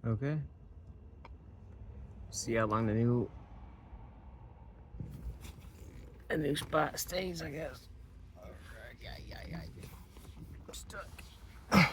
Okay. See how long the new spot stays, I guess. Yeah. I'm stuck. Ambulance.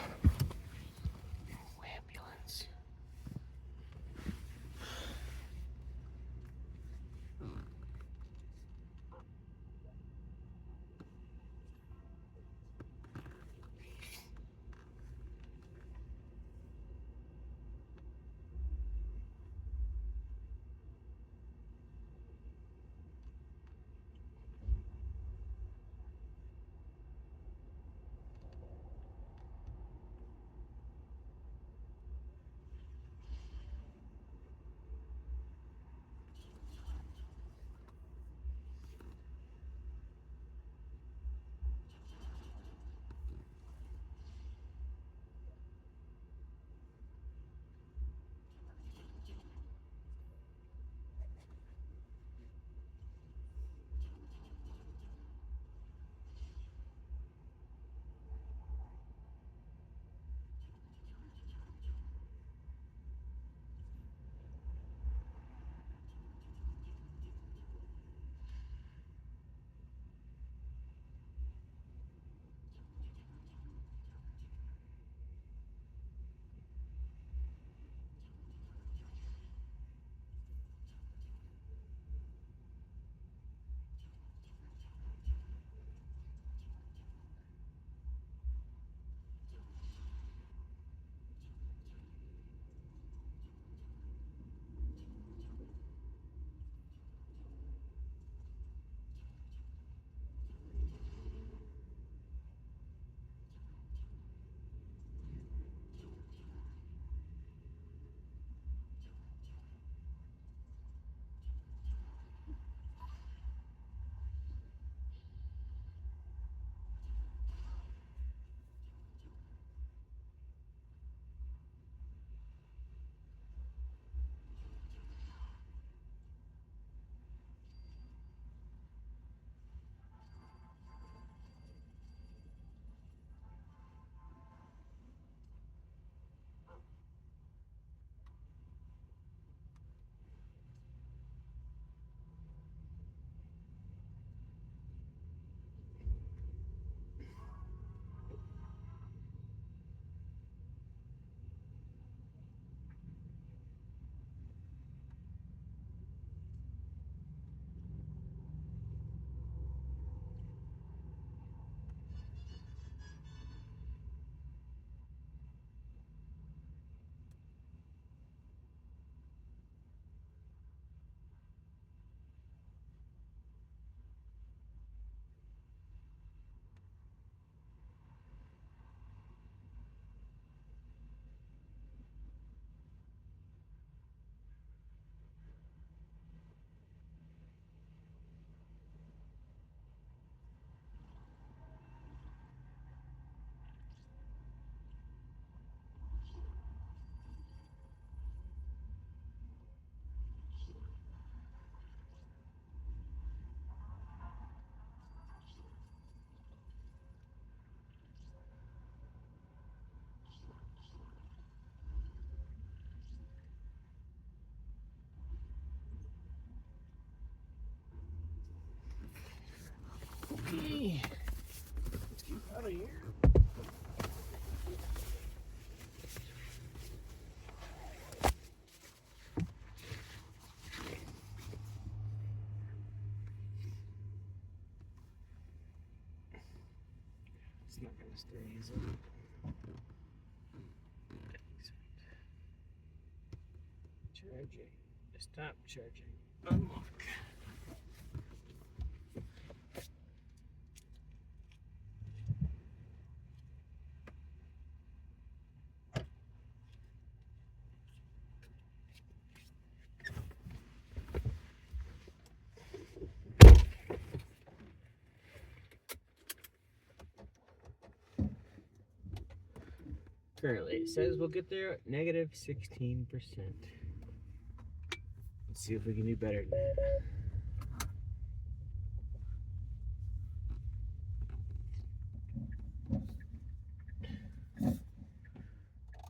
Okay. Let's get out of here. It's not gonna stay, is it? Charging. Stop charging. Unlock. Currently, it says we'll get there at negative 16%. Let's see if we can do better than that.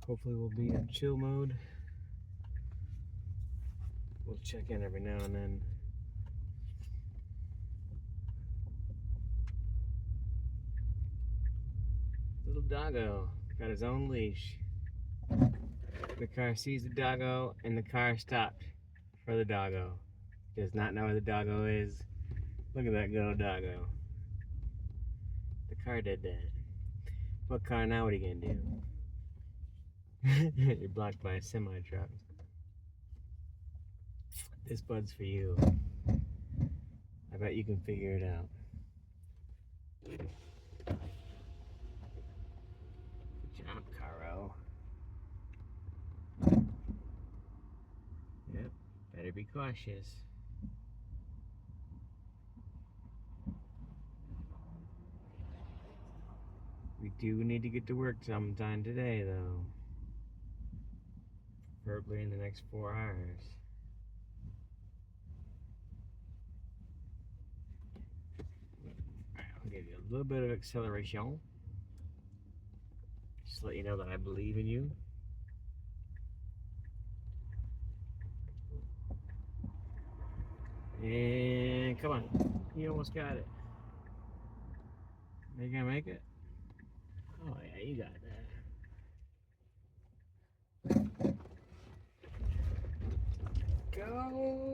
Hopefully we'll be in chill mode. We'll check in every now and then. Little doggo got his own leash. The car sees the doggo and the car stopped for the doggo. Does not know where the doggo is. Look at that good old doggo. The car did that. What car now? What are you gonna do? You're blocked by a semi truck. This bud's for you. I bet you can figure it out. Good job, Caro. Yep, better be cautious. We do need to get to work sometime today, though. Preferably in the next 4 hours. Alright, I'll give you a little bit of acceleration. Just to let you know that I believe in you. And come on, you almost got it. Are you gonna make it? Oh yeah, you got that. Go!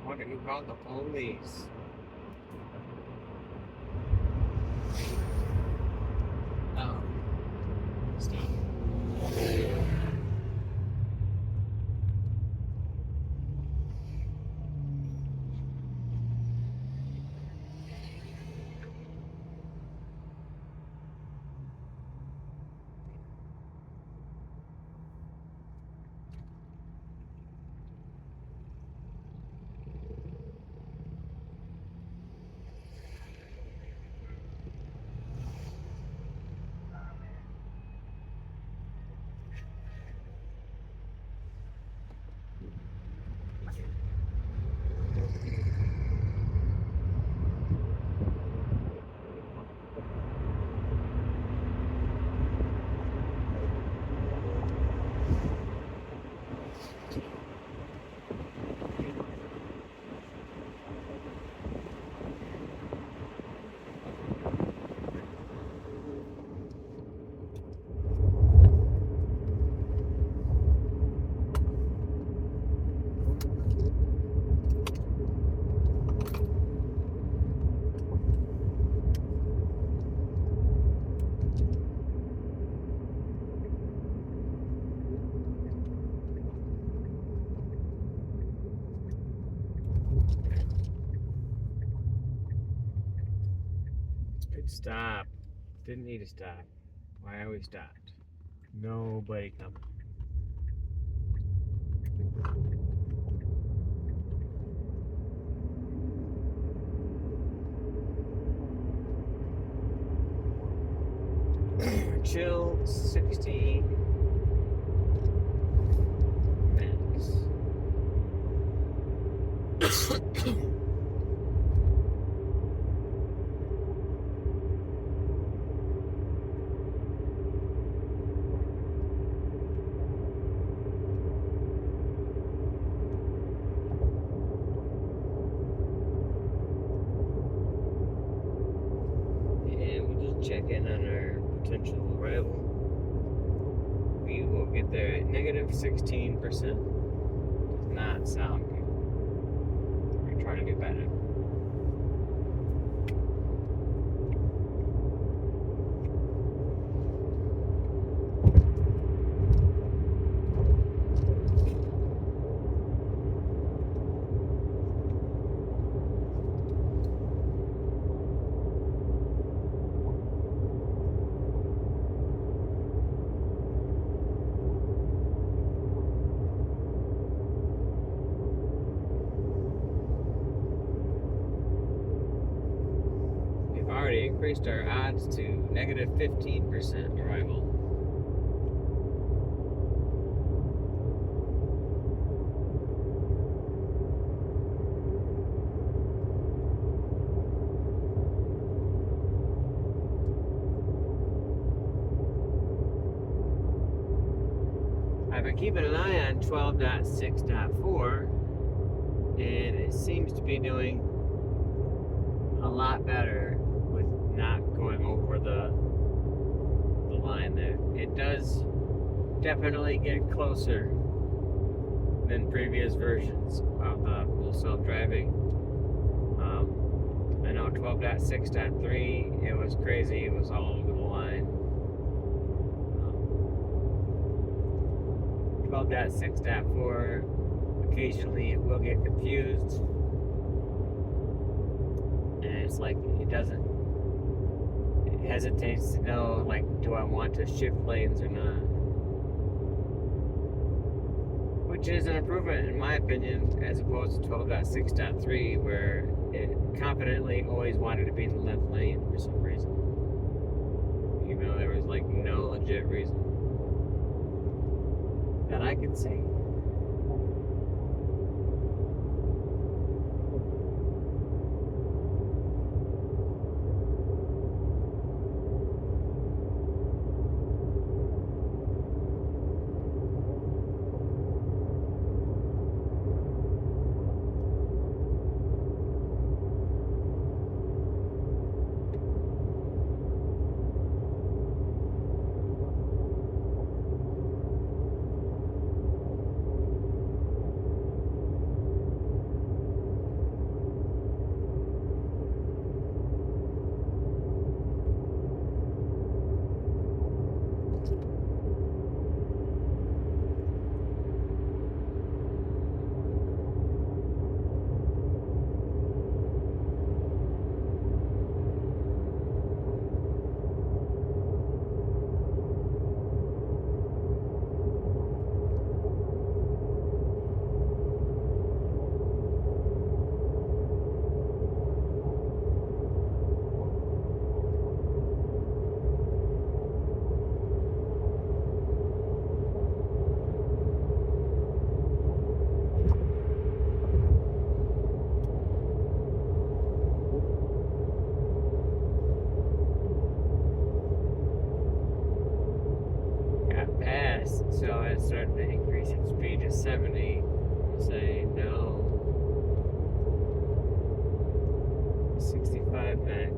Wonder who called the police. Oh. Steve. Good stop. Didn't need to stop. Why are we stopped? Nobody coming. Chill 60 max. Check in on our potential arrival. We will get there at negative 16%. Does not sound good. We're trying to do better. increased our odds to negative 15% arrival. I've been keeping an eye on 12.6.4, and it seems to be doing a lot better with not going over the line there. It does definitely get closer than previous versions of the full self-driving. I know 12.6.3, it was crazy. It was all over the line. 12.6.4, occasionally it will get confused. And it's like it hesitates to know, like, do I want to shift lanes or not? Which is an improvement, in my opinion, as opposed to 12.6.3, where it confidently always wanted to be in the left lane for some reason. Even though there was, like, no legit reason that I could see. So it started to increase its speed to 70. Say no. 65 max.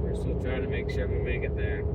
We're still trying to make sure we make it there.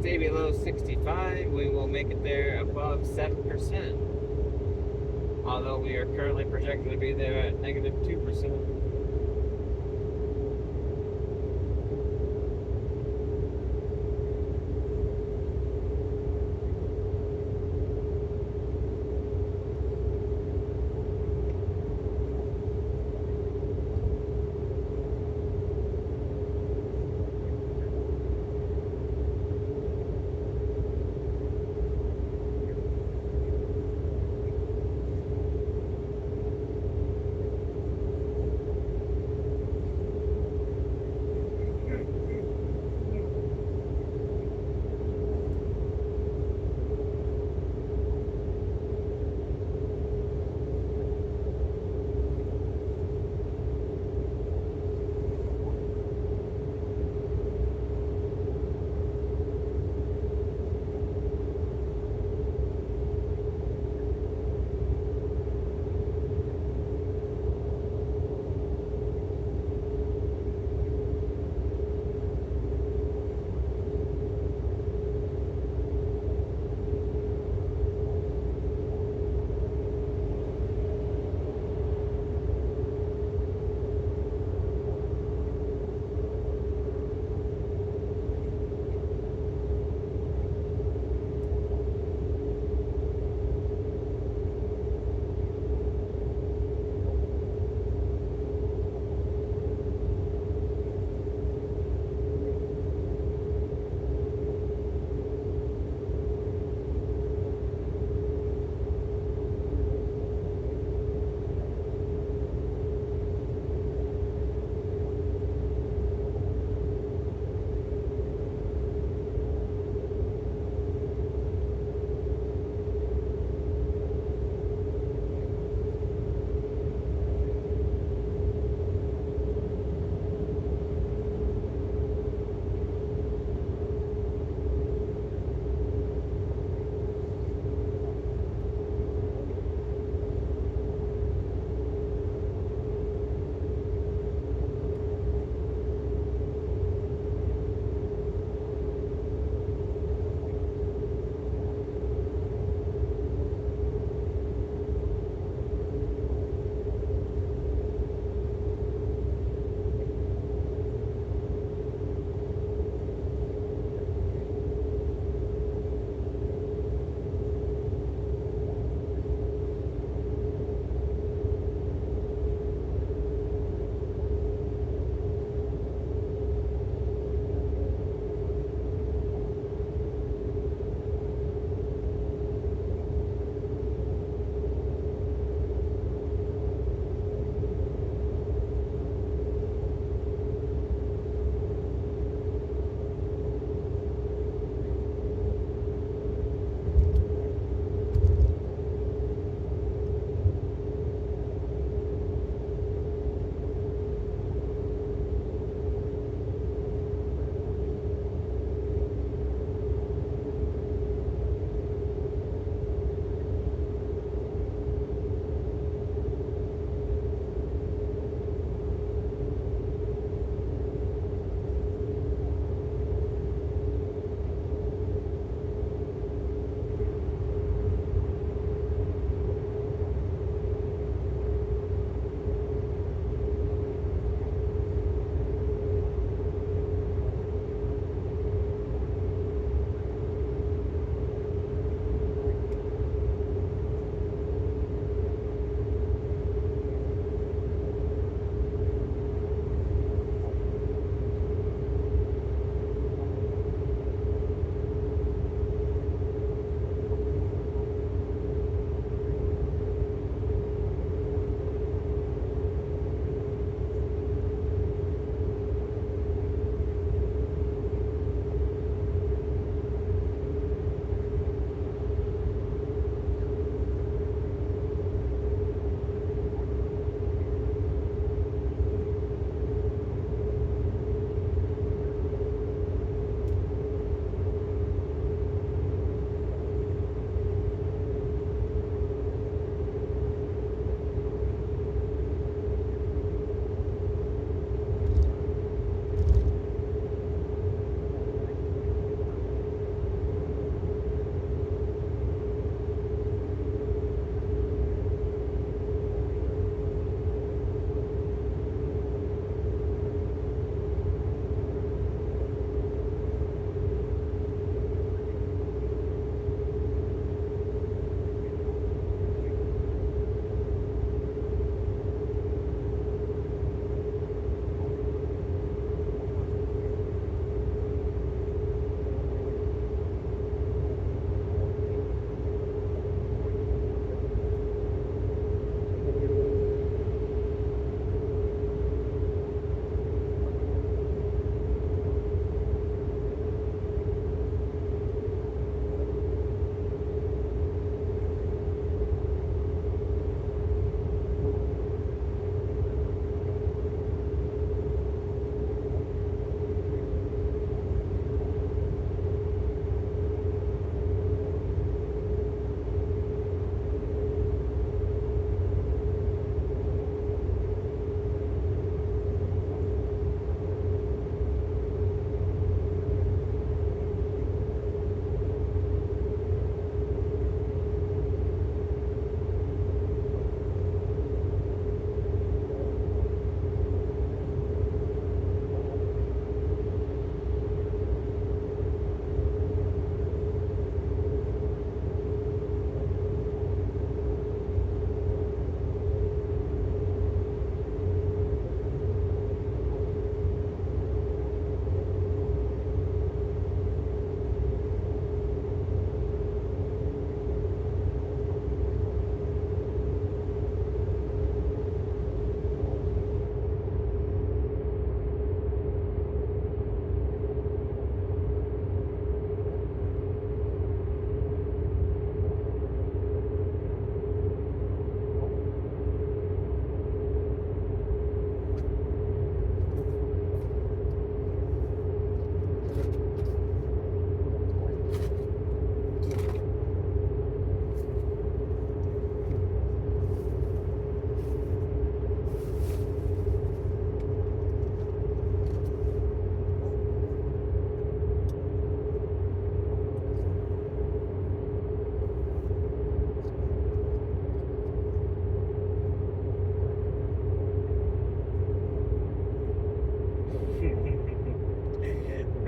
stay below 65, we will make it there above 7%. Although we are currently projected to be there at negative 2%.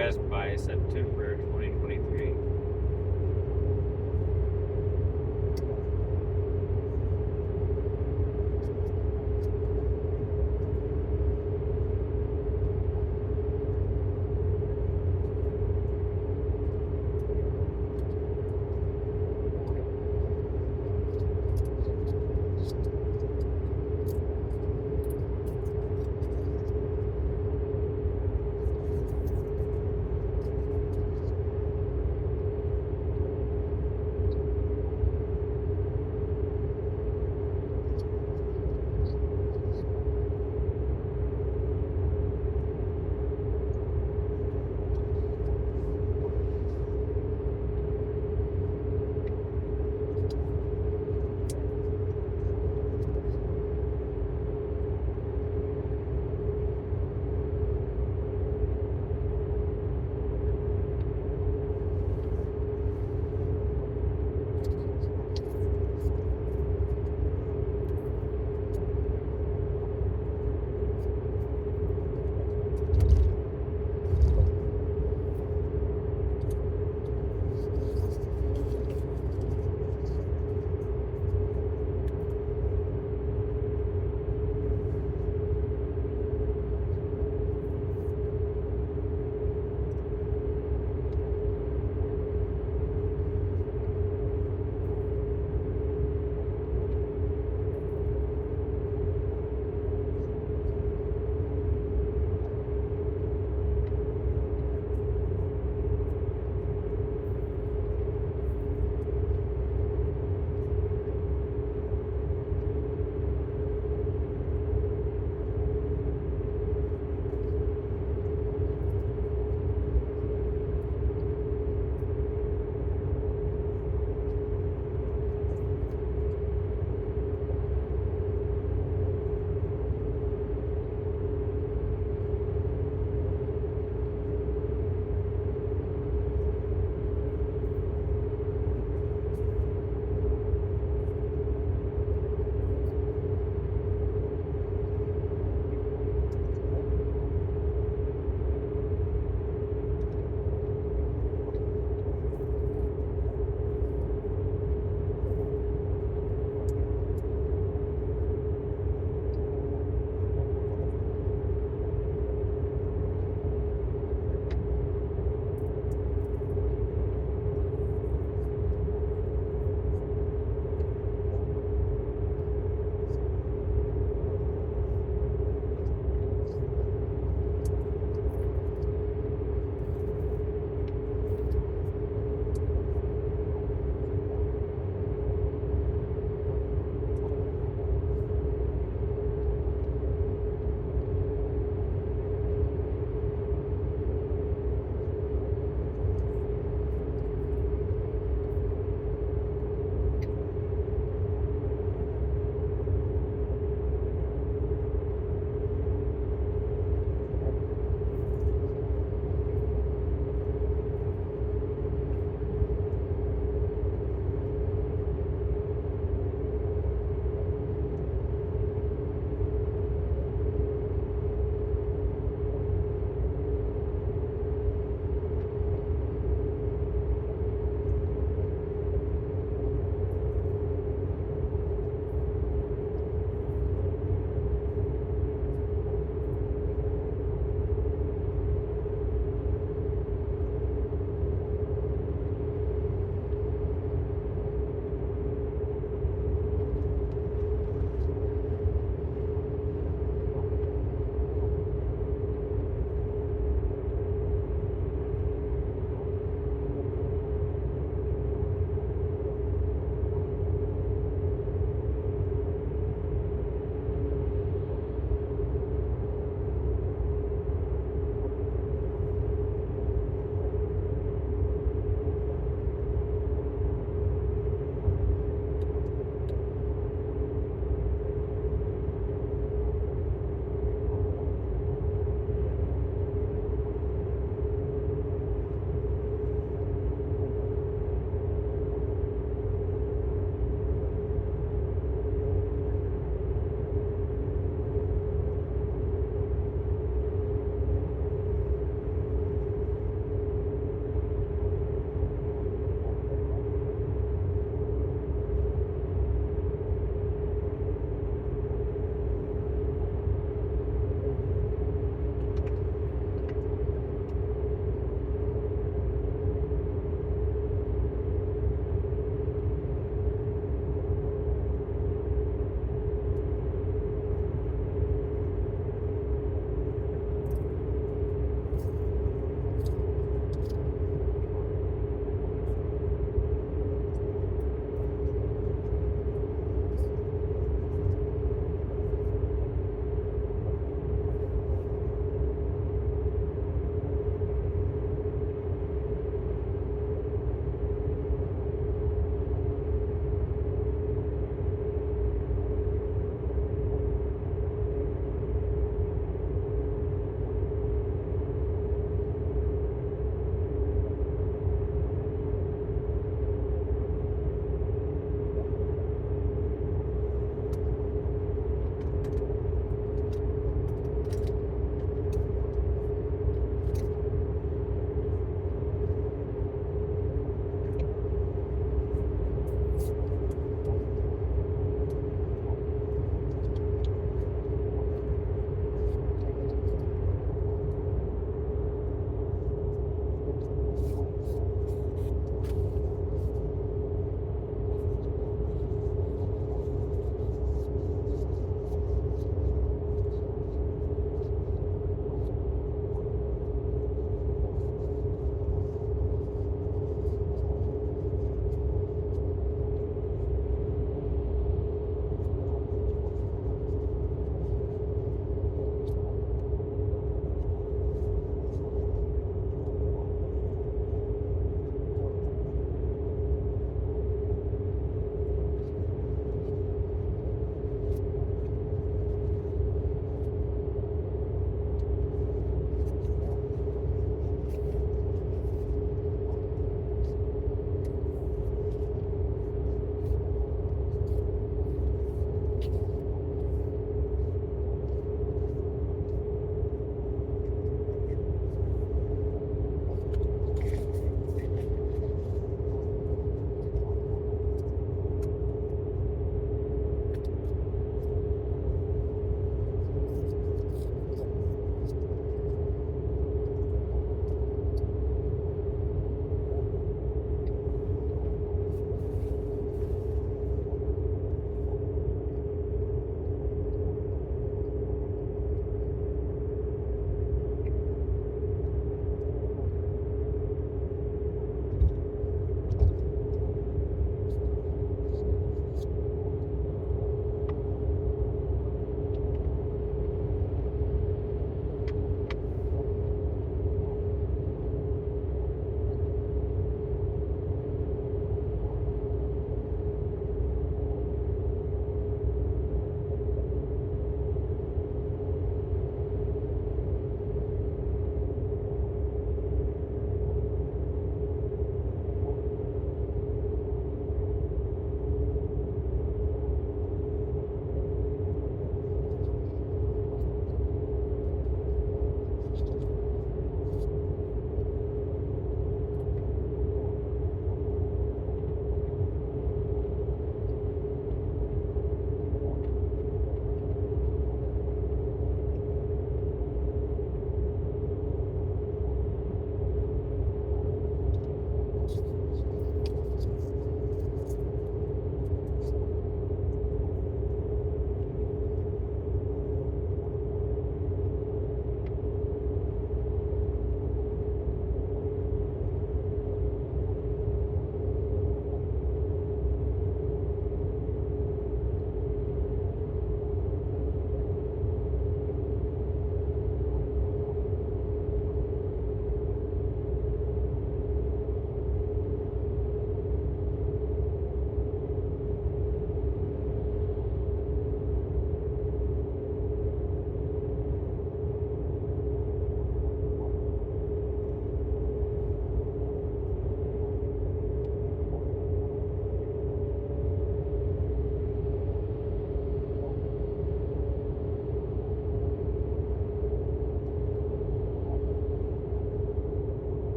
Best Buy, September 2023.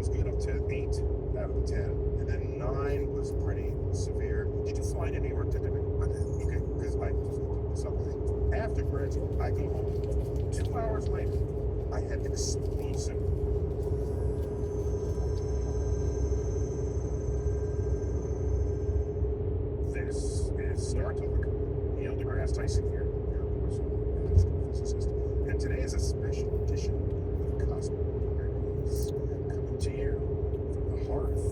was good up to 8 out of the 10, and then 9 was pretty severe. Did you fly to New York today? I did. Okay, because I just looked this up. Afterwards, I go home. 2 hours later, I had explosive. This is Star Talk. Neil deGrasse Tyson here, your personal physicist. And today is a special edition of Cosmic Queries, coming to you from the hearth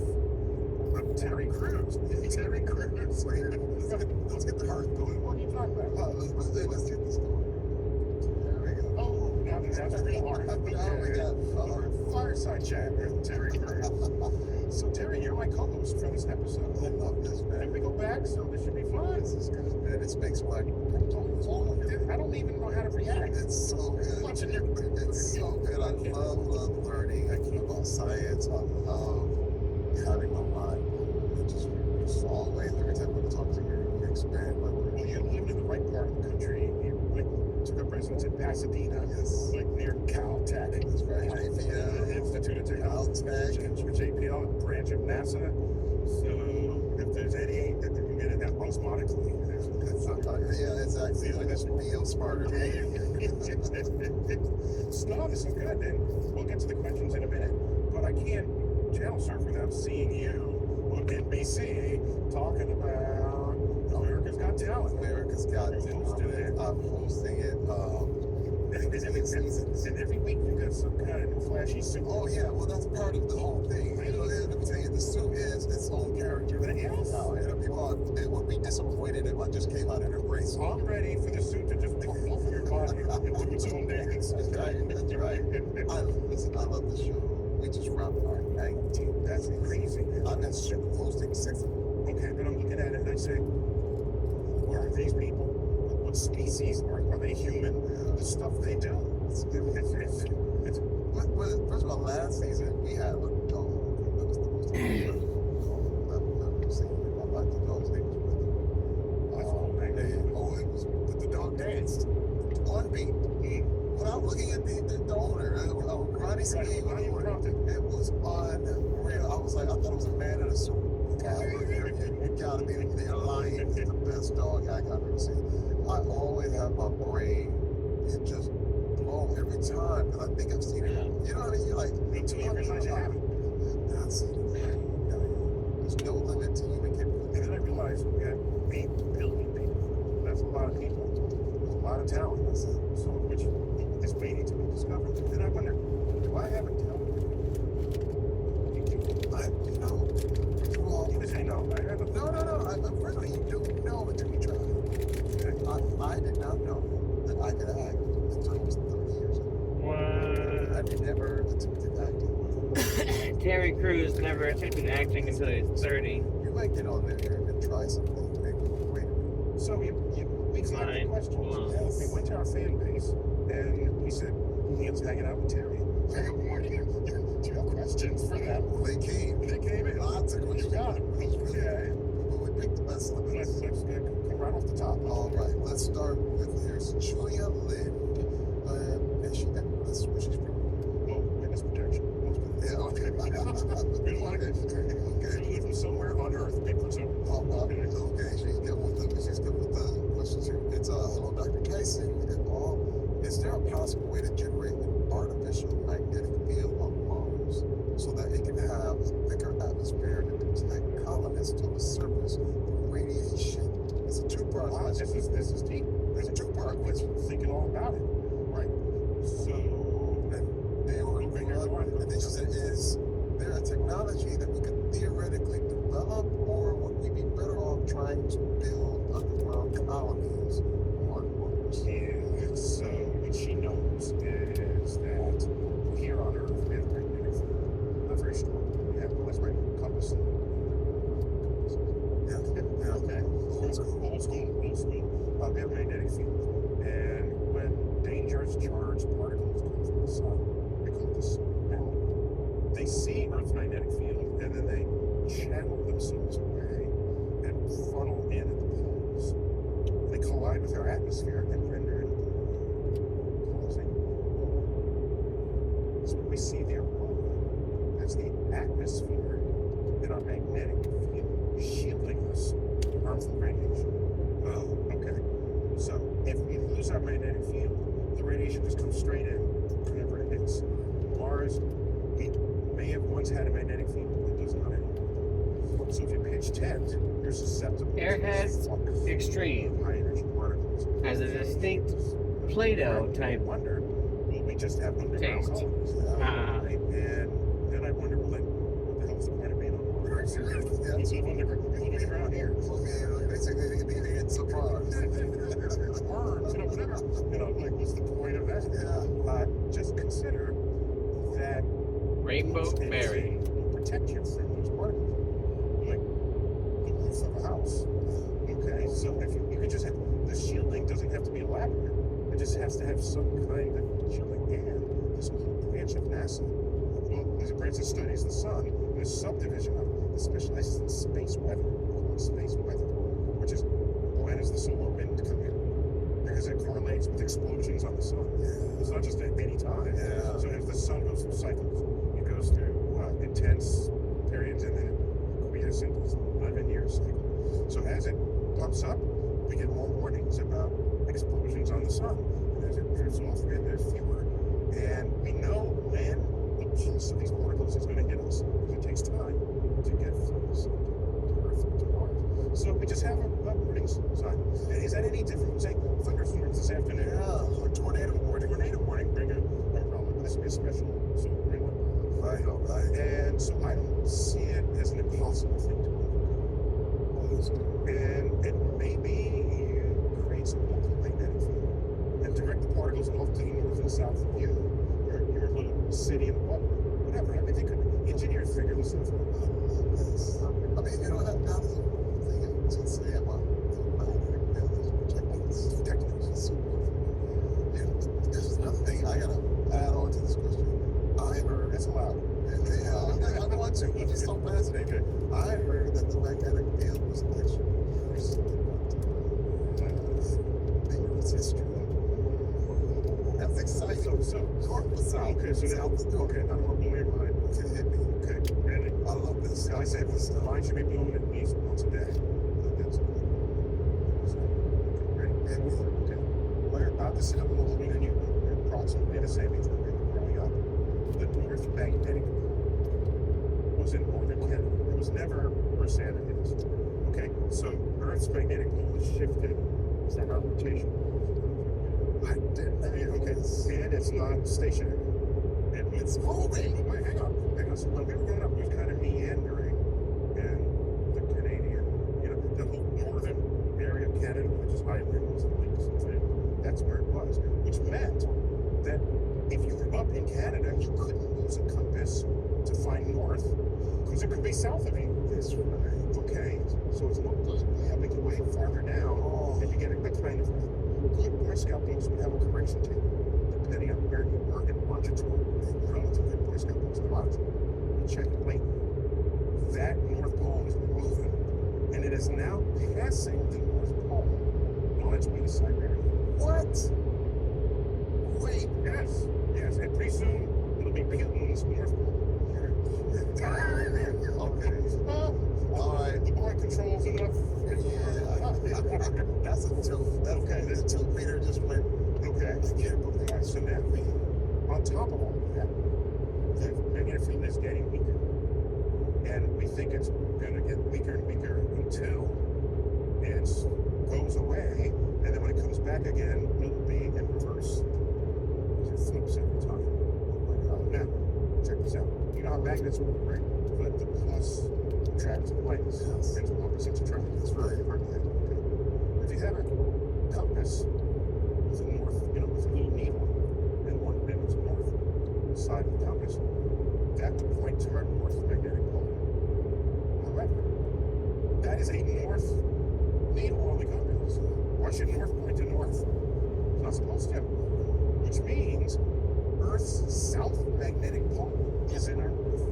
of Terry Crews. Terry Crews. Let's get the hearth going. What are you talking about? Let's get the story. There we go. Oh, now that's the hearth. Now we got our fireside chat with Terry Crews. So Terry, you're my co-host for this episode. I love this, man. And we go back, so this should be fun. This is good, man. This makes my I don't even know how to react. It's so good. Watching your it's so good. I love learning. I care about science. I love having my mind. It just always every time I talk to you, you expand my brain. Well, you're living in the right part of the country. You took up residence in Pasadena. Yes. Like near Caltech. That's right. JPL. Institute of Technology. Caltech. JPL, a branch of NASA. So if there's any, that you get it osmotically. Yeah, exactly. Like that's real smarter. No, this is good. And we'll get to the questions in a minute. But I can't channel surf without seeing you on NBC talking about America's Got Talent. America's Got Talent. I'm hosting it. And every week you got some kind of flashy suit. Oh yeah, well that's part of the whole thing. You know, let me tell you, the suit is its own character. Yes. People would be disappointed if I just came out in a brace. I'm ready for the suit to just take over your body and do its own dance. That's right. That's right. I love the show. We just wrapped our 19th. That's crazy. I've been hosting 6 of them. Okay, but I'm looking at it and I say, where are these people? What species are they human? The stuff they do. First of all, last season we had a dog. That was the most incredible dog I've ever seen. I like the dog's name was Rhythm. It was the dog danced on beat. When I'm looking at the owner, Ronnie Ski, it was unreal. I was like, I thought it was a man in a suit. You gotta be the lion is the best dog I've ever seen. I always have my brain just blown every time because I think I've seen it. You know what I mean? You're like, until you realize you haven't. That's it. There's no limit to human capability. And then I realized we had 8 billion people. That's a lot of people. There's a lot of talent. Some of which is waiting to be discovered. And I wonder, do I have a talent? You say no. I have a no. First of all, you don't know until you try. I did not know that I could act until I was 30 years old. What? I never attempted acting. Terry Crews never attempted acting until he was 30. You might get on there and try something. Wait a minute. So we collected questions. Yes. We went to our fan base and we said, Neil's hanging out with Terry. Do you have questions for them? They came in. Lots of questions. You got them. Yeah. We picked the best of them. Let's come right off the top. All right. Let's start with here's Julia Lind. And that's where she's from. Oh, witness protection. Yeah, okay. We don't want to okay. She lives from somewhere on Earth, we presume. Okay. She's good with the questions here. It's hello, Dr. Tyson. Is there a possible way to generate an artificial magnetic field on Mars so that it can have a thicker atmosphere to protect colonists on the surface from radiation? It's a 2-part question. This is deep. There's a 2-part question. Thinking all about it. Right. So, and they were looking at one. And then she said, is there a technology that we could theoretically develop, or would we be better off trying to build underground colonies on Mars? Yeah. So what she knows is that here on Earth we have magnetic field. Not very strong. Yeah, well, that's my compass. Yeah, okay. Old school. We have a magnetic field. And when dangerous charged particles come from the sun, we call this now. They see Earth's magnetic field and then they channel themselves away and funnel in at the poles. They collide with our atmosphere and render it causing. That's what we see there. That's the atmosphere and our magnetic field shielding us from harmful radiation. Oh, okay. So if we lose our magnetic field, the radiation just comes straight in whenever it hits. Mars, it may have once had a magnetic field, but it does not anymore. So if you pitch tent, you're susceptible Airheads to flux Extreme of high energy particles. has a distinct Play-Doh type wonder, will we just have underground taste. colonies? Right? And then I wonder, well, then what the hell is the point of being on Mars? We live underground here. Basically, they get so far. Worms, whatever. Like, what's the point of that? Yeah. Just consider that Rainbow Berry. will protect you from those particles, like the roof of a house. Okay, so if you could just have the shielding doesn't have to be elaborate. It just has to have some kind of shielding. And this whole branch of NASA, well, there's a branch that studies the sun. There's a subdivision of it that specializes in space weather. Called space weather, which is when is the solar wind coming? Because it correlates with explosions on the sun. It's not just at any time. So if the sun goes through cycles, it goes through intense periods and then quiescent 11-year cycle. So as it pumps up, we get more warnings about explosions on the sun. And as it drifts off, there's fewer. And we know when the pulse of these particles is going to hit us, because it takes time to get from the sun to Earth to Mars. So we just have a warning sign. And is that any different from saying thunderstorms this afternoon? Yeah, or tornado warning. Tornado warning, bring an umbrella. This would be a special solar wind umbrella. Right. And so I don't see it as an impossible thing to overcome. And maybe you create some local magnetic field and direct the particles off to the north and south of you, or your little city in the bubble, whatever. I mean, they could engineer figure this stuff out. I mean, you know, that now there's a thing to say about the magnetic field is protecting us. It's super important. And there's another thing I gotta add on to this question. I heard, it's allowed. Yeah, I want to. It's just so fascinating. I heard that the magnetic field was actually reversed at one time. Maybe it's history. That's exciting. So north to south. Okay, so now, okay, I'm gonna blow your mind. Okay, hit me. Okay, ready? I love this. I say this, mine should be blown at least once a day. That's a good one. So, okay, ready? Hit me. Okay. We're about to set up a little bit and you are approximately the same age when we were growing up. The North Magnetic Pole was in northern Canada. It was never where Santa is. Okay, so Earth's magnetic pole is shifted. Is that our rotation? I didn't know. Okay, and it's not stationary. It's moving. Oh, wait, hang on. So when we were growing up, it was kind of meandering, and the Canadian, the whole northern area of Canada, which is highlands and lakes and things, that's where it was. Which meant that if you were up in Canada, you couldn't use a compass to find north, because it could be south of you. That's right. Okay, so it's not way way farther down, and you get a kind of good Boy Scout books would have a correction table, depending on where you were in longitude. Relative good Boy Scout books there was. You check it late. That North Pole has been moving, and it is now passing the North Pole on its way to Siberia. What? Wait. Yes, and pretty soon it'll be Putin's North Pole. Okay. All right. The boy controls enough. Yeah. That's a two. Okay. The 2 meter just went. Okay. I can't believe it. So now, on top of all of that, the magnetic field is getting weaker. And we think it's going to get weaker and weaker until it goes away. And then when it comes back again, it'll be in reverse. It flips every time. Oh my God. Now, check this out. You know how magnets work, right? But the plus attracts the minus. Yes. And opposites attract. That's right. Okay. If you have a compass with a north, with a little needle, and one end is north side of the compass, that would point to our north magnetic pole. However, that is a north needle on the compass. Why should north point to north? It's not supposed to. Which means Earth's south magnetic pole is in our north.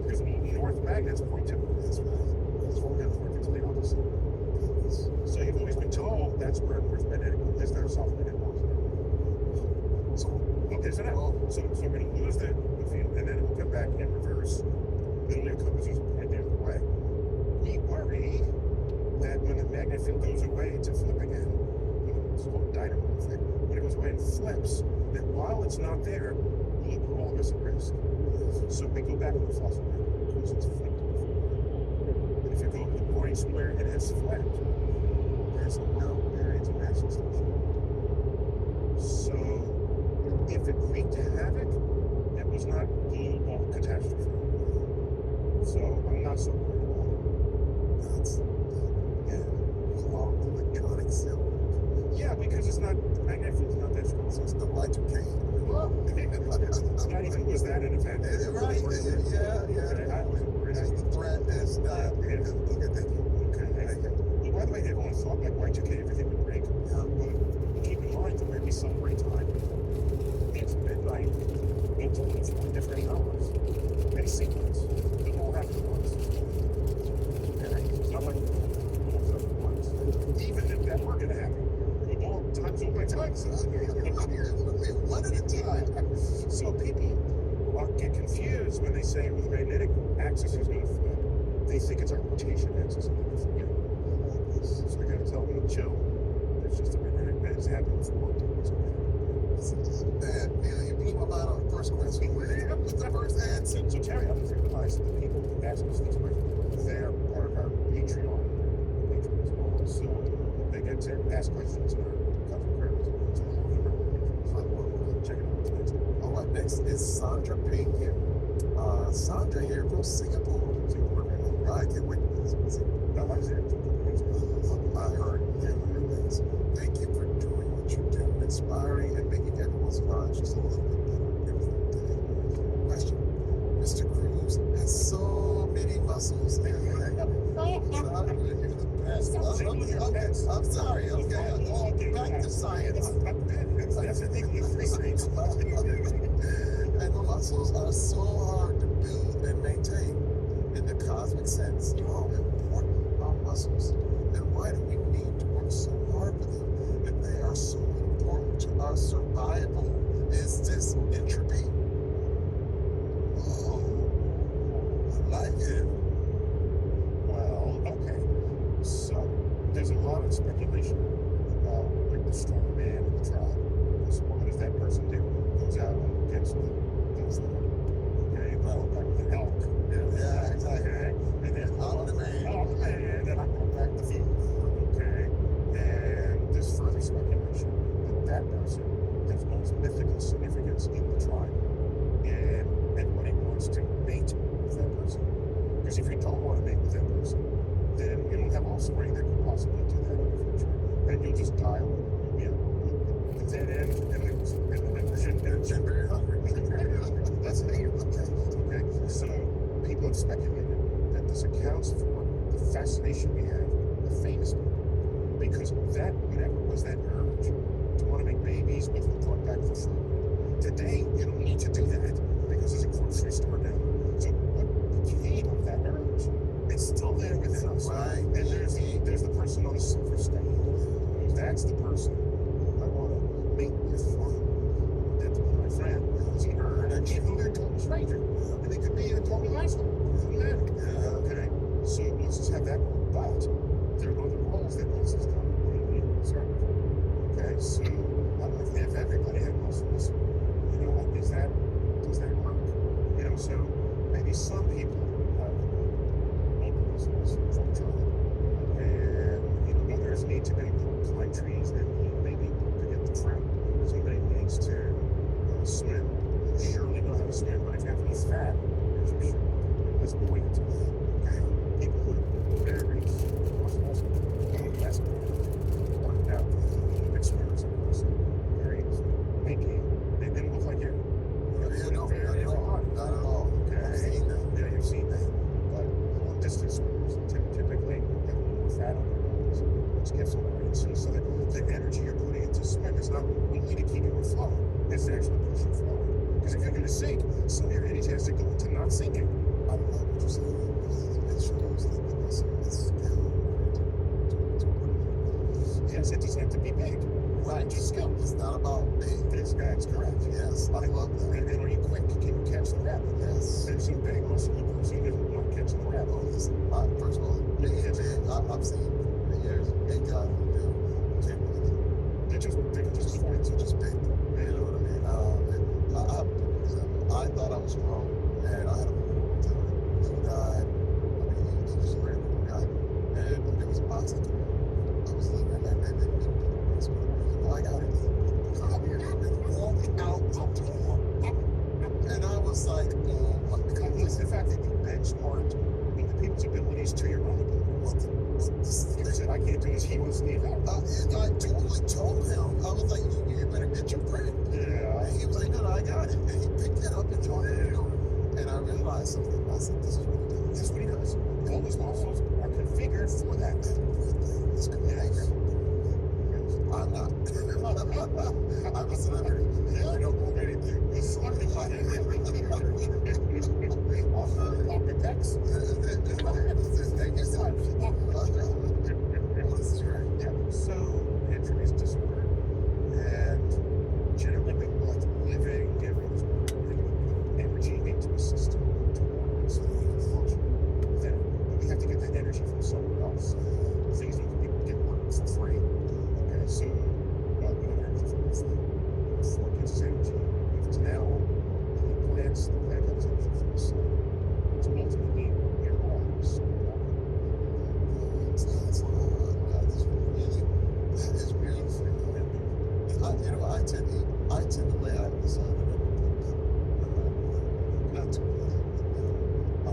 Because north magnets point to it. That's right. That's what we're going to point to the opposite. So you've always been told that's where North magnetic pole is, their south magnetic pole. So, okay, so now, so we're going to lose the field, and then it will come back in reverse. They only have compass users right there away. We worry that when the magnet field goes away to flip again, it's called dynamo effect. When it goes away and flips, that while it's not there, we'll put all of us at risk. So we go back to the fossil record because it's flipped before. And if you go to the points where it has flipped, there's no variance of mass extinction. So if it wreaked havoc, it was not global catastrophe. So I'm not so worried about it. That's electronic cell. Yeah, because it's not, magnetic field's not that strong. So it's the Y2K. Not even was that an event. Right, yeah. I wasn't worried. So the threat is not, look at that. Okay. Well, by the way, everyone thought like Y2K, everything would break. But keep in mind the way we celebrate time. It's midnight in 24 different hours. In sequence. They all happen at once. Okay? It's not like all of them at once. Even if that were gonna happen, it all times over times. One at a time. So people get confused when they say, well, the magnetic axis is going to flip. They think it's our rotation axis and they forget. So we got to tell them to chill. It's just a magnetic bend. It's happened before. Man, you blew my mind on the first question. With the first answer. So Terry, I didn't realize that the people who ask us these questions, they're part of our Patreon. Patreon as well. So they get to ask questions in our cousin credits. So check it out. Next. All right, next is Sandra Pena. Sandra here from Singapore. I can't wait for this. I heard things. Thank you for doing what you do, inspiring and making everyone's lives just a little bit better every day. Question: Mr. Cruz has so many muscles. I'm sorry. Okay, back to science. That's the thing with free science. And the muscles are so hard to build and maintain. In the cosmic sense, how important are muscles? And why do we need to work so hard for them if they are so important to our survival? Is this entropy? Oh, I like it. Well, okay. So there's a lot of speculation about like the strong man in the tribe. So what does that person do? Goes out and gets the food. Okay, well, back with the elk. Yeah, exactly. Okay, and then Out the man. and then I go back the food. Okay, and there's further speculation that that person has most mythical significance in the tribe, and everybody wants to mate with that person. Because if you don't want to mate with that person, then you don't have offspring that could possibly do that in the future, and you'll just die alone. You'll be a dead end, and very hungry. That's the thing. Okay, so people have speculated that this accounts for the fascination we have with famous people, because that whatever was that urge to want to make babies with the brought back for food. Today, you don't need to do that because there's a grocery store now. So what became of that urge? It's still there within us. Right. And there's the person on the silver stage. That's the person I want to mate with. That's my friend. It's an urge. And even they're a total stranger. And they could be a total asshole. Doesn't matter. Okay. So let's just have that one. But there are other roles that muscles come in. Sorry. Okay. So I don't know if everybody had muscles. You know, does that work? You know, so maybe some people have muscles from childhood. And you know, others need to be able to climb trees and maybe to get the fruit. Somebody needs to swim. Surely know how to swim, but if you have to eat fat, that's buoyant. Okay? People who are very muscles, less worked out, Olympic swimmers, of course, very pinky. They didn't look like you. Yeah, no, not at all. Okay? I've seen that. Yeah, you've seen that. But long distance swimmers typically have a little more fat on their bodies, which gives them buoyancy. So that the energy you're putting into swim is not only to keep you afloat, it's to actually push you forward. Because if you're going to sink, some of your energy has to go into not sinking. I love what you're saying because it shows that the muscle is skill. Yes, it doesn't have to be big. Right. Just skill. It's not about big. That's correct. Yes, I love that. And are you quick? Can you catch the rabbit? Yes. There's some big muscular person I've seen for years big guys who do can't really do. They're just performance. They're just big. You know what I mean? I thought I was strong, and I had a little guy. I mean, he was a very little guy, and there was a box. I was looking at that, and I got it. Walked out the door, and I was like, oh my God. It's the fact that you benchmarked the people's abilities to your own abilities. He said, I can't do this, he wants to need help. I totally told him. I was like, you better get your friend. Yeah. And he was like, no, I got it. And he picked it up and joined it. And I realized something. I said, this is what he does. That's what he does. All his muscles are configured for that. It's configured. I'm not. I'm a celebrity. I don't know anything. A celebrity like architects. Thank you, son. This is great. Yeah. So, entropy is disorder. And generally, we want living energy into a system to work so that we can function within it. But we have to get that energy from somewhere else. Things that can get work for free. Okay, so we don't have to forecast energy. If it's now, the plant comes energy from the sun. So ultimately, your arms. That is really free. I tend to lay out the sun and not too much. I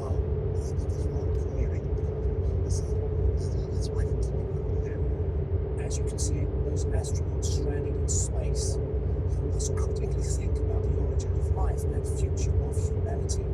think it's wrong for me. It's waiting to be. As you can see, those astronauts stranded in space help us critically think about the origin of life and future of humanity.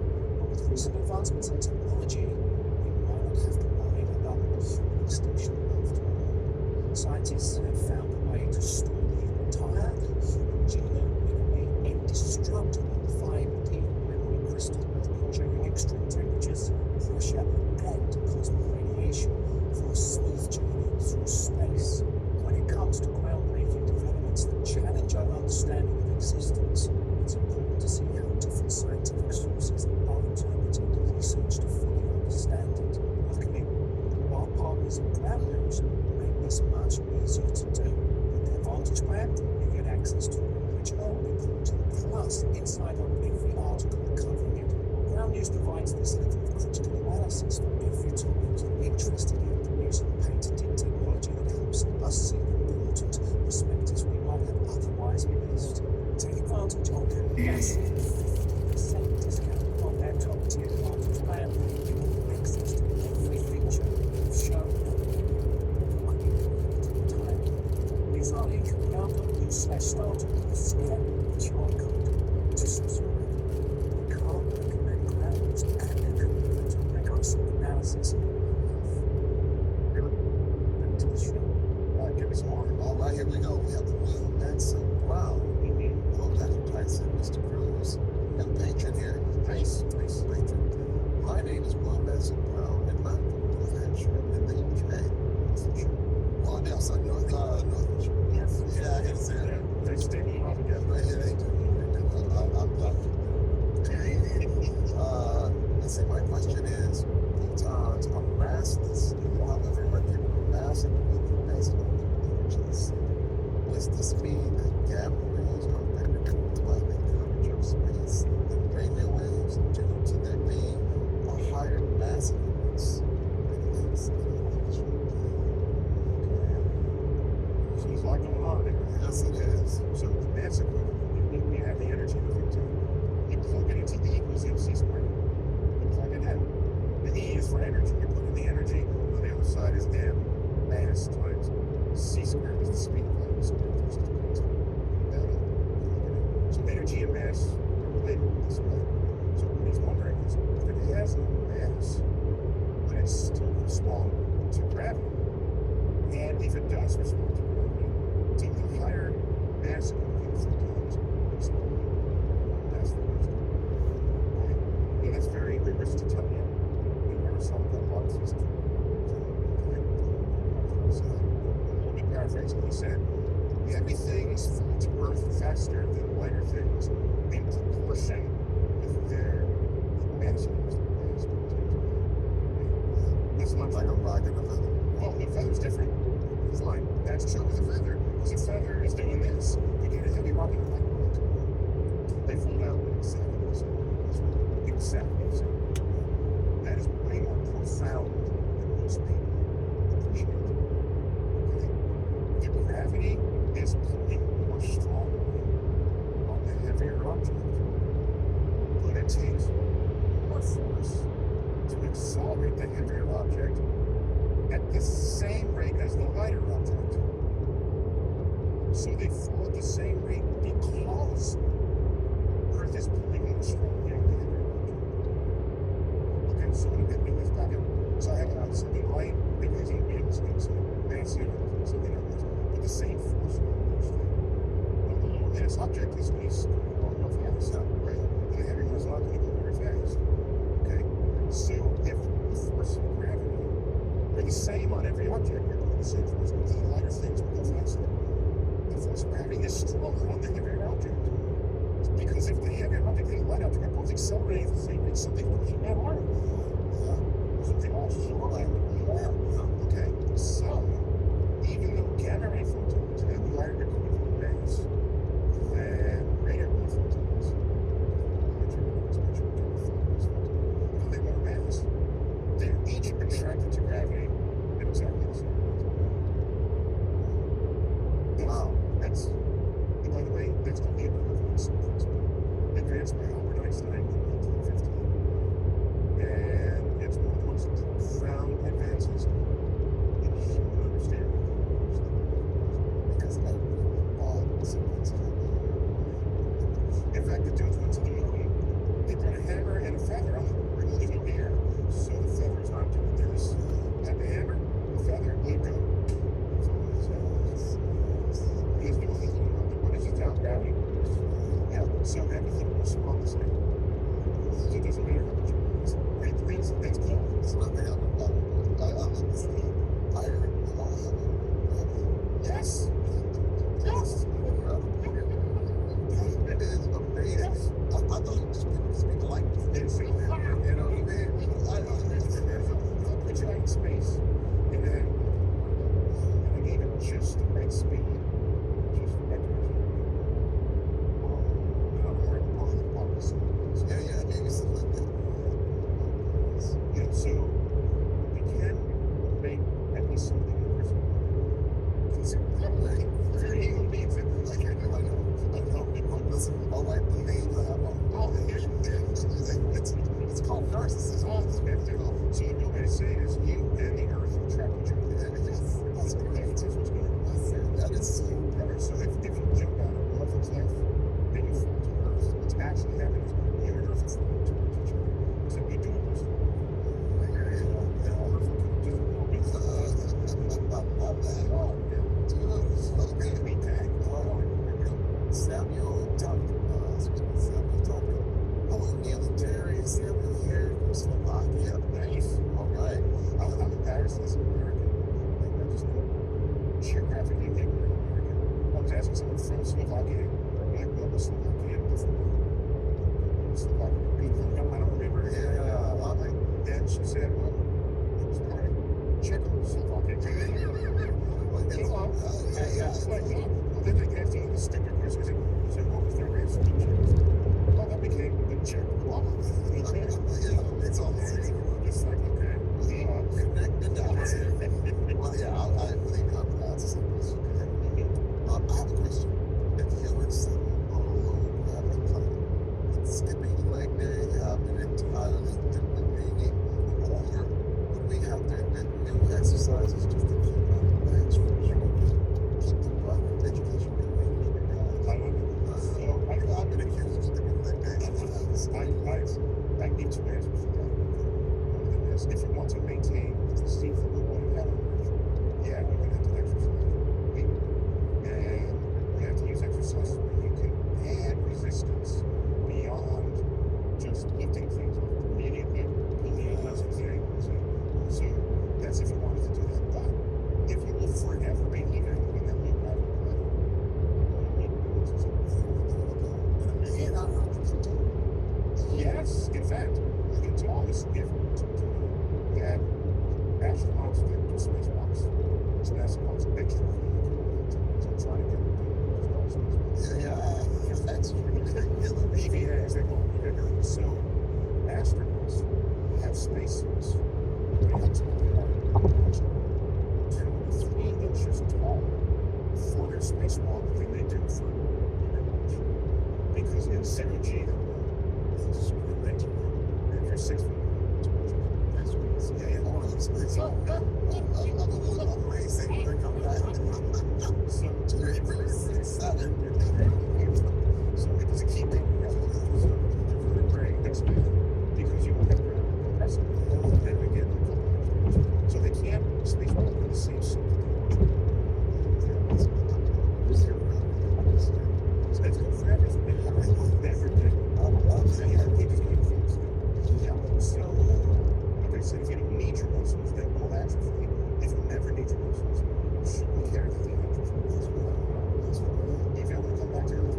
But with recent advancements in technology, we might not have to worry about human extinction after all. Scientists have found a way to store the entire human genome in an indestructible 5D memory crystal, enduring extreme temperatures, pressure, and cosmic radiation for a smooth journey through space. When it comes to groundbreaking developments that challenge our understanding of existence, it's important to see how different scientific sources are interpreting the research to fully understand it. Luckily, our partners at Ground News make this much easier to do. With their Vantage Plan, you get access to an original reporting plus insight on every article covering it. Ground News provides this level of critical analysis for every topic you're interested in, using patented technology that helps us see important perspectives we might have otherwise missed. Take advantage of the massive 50% discount on their top-tier Vantage Plan. You will have access to every feature we've shown time. Use our link ground.news/starter or scan the QR code to subscribe. We can't recommend Ground News and their commitment to rigorous analysis. Back to the show. Give me some more. All right, here we go. We have the Will Benson Brown. Hello, Dr. Tyson, Mr. Cruz, and patron here. Nice. Patron. My name is Will Benson Brown, and I'm from New Hampshire in the UK. Well, now, so North Hampshire. Yes. Yeah, it's there. They stay all together. Right here, they do. I'm done. Let's see, my question is, photons are massless. However, when they were mass and energies, does this mean that gamma rays are better by the curvature of space than radio waves due to there being a higher mass difference than X and H? So there's a lot going on there. Yes, it is. So the mass equivalent, we have the energy moving to. You plug it into E equals MC squared. You plug it in. The E is for energy. You put in the energy. On the other side is M, mass times C squared is the speed of light. So there's the constant. So energy and mass are related this way. So what he's wondering is, if it has no mass, but it's still respond to gravity, and if it does respond to gravity, do the higher mass equivalent photons respond? That's the question. Right? And that's very rigorous to tell you. We never saw that a lot of physics. So, let me paraphrase what he said. Heavy things fall to Earth faster than lighter things in proportion with their mass. That's not Like a rocket of a well, it takes more force to accelerate the heavier object at the same rate as the lighter object. So they fall at the same rate because Earth is pulling more strongly on the heavier object. Okay, so let's back up. So I have something light, everything's on wheels, something massive, something on wheels, but the same force on each thing. Now, the lower mass object is going to go real fast, right? And the heavy one is not going to go very fast. Okay? So if the force of gravity are the same on every object, you're going the same force, then the lighter things will go faster. The force of gravity is stronger on the heavier object. Because if the heavier object and the light object are both accelerating at the same rate, something's pushing that harder. Something else is more. Okay, so even though gamma ray photons have lighter equivalent mass than radio wave photons, even they more mass, they're each attracted to gravity at exactly the same rate. Wow, that's, and by the way, that's called the equivalence principle, advanced by Albert Einstein in 1915. And it's one of the most profound advances in human understanding. Because in fact, the dudes went to the moon. They brought a hammer and a feather on the moon. There's no air, so the feather's not doing this. Had the hammer, the feather, let go. Because the what is it down gravity? Yeah, so everything will respond the same. So it doesn't matter how much you use. That's cool. It's not the hammer. I'm the iron. Yes. Yes. It is amazing. I thought you just speak like this. You know what I mean? If I put you out in space and then I gave it just the right speed, just the right direction. Yeah, maybe something like that. Yeah, so we can make at least some of the universe very human beings. I know. Listen, all my names I have on. It's called narcissism. So the real way to say it is you and the Earth attract each other. Yes, that's great. That's what's going on. That is so perfect. So if you jump out of a cliff, then you fall to Earth. What's actually happening is you and Earth are falling towards each other. Except we do it this way. Samuel talking. Oh, military. Samuel here from Slovakia. Nice. All right. I'm embarrassed as an American. I'm just geographically ignorant American. I was asking someone from Slovakia. Like, what was Slovakia before? Slovakia. I don't remember. Yeah. And she said, well, it was part of Czechoslovakia. It's like, well, then they asked you the stupid question. I said, what was their race? Well, that became the Czech Republic. It's all the same. It's like, okay. Connect the dots. Well, yeah, I think that's a simple question. I have a question. If humans on a low gravity planet, it's skipping like they have an entirely different meaning, or would we have to invent new exercises just to keep our legs from shrinking, keep the private education going? I've been accused of different things. I give two answers for that. One of them is, if you want to maintain the physique that we want to have on Earth, yeah, you're going to have to exercise. And you have to use exercise where you can add resistance beyond just lifting things off immediately, pulling muscles in. So that's if you wanted to do that. But if you will forever be living in that low gravity planet, you need to do exercise. Yes, in fact, it's always given that astronauts that do spacewalks, so NASA calls it extra vehicle. So trying to get spacewalks. Yeah, extra. EVA, they call it. So astronauts have spacesuits. That's what they are. 2 to 3 inches tall for their spacewalk than they do for because in zero G, just went to If you're 6 feet, that's crazy. Yeah, I want to go to space. I'm amazing when I come back. so So it doesn't keep going. So the vertebrae expand because you don't have vertical compressor. And again, so they can't space walk in the same suit. So it's good for everything. Everything. So, like I said, if you don't need your muscles, they will atrophy. If you never need your muscles, you shouldn't care that they atrophy. If you ever come back to Earth,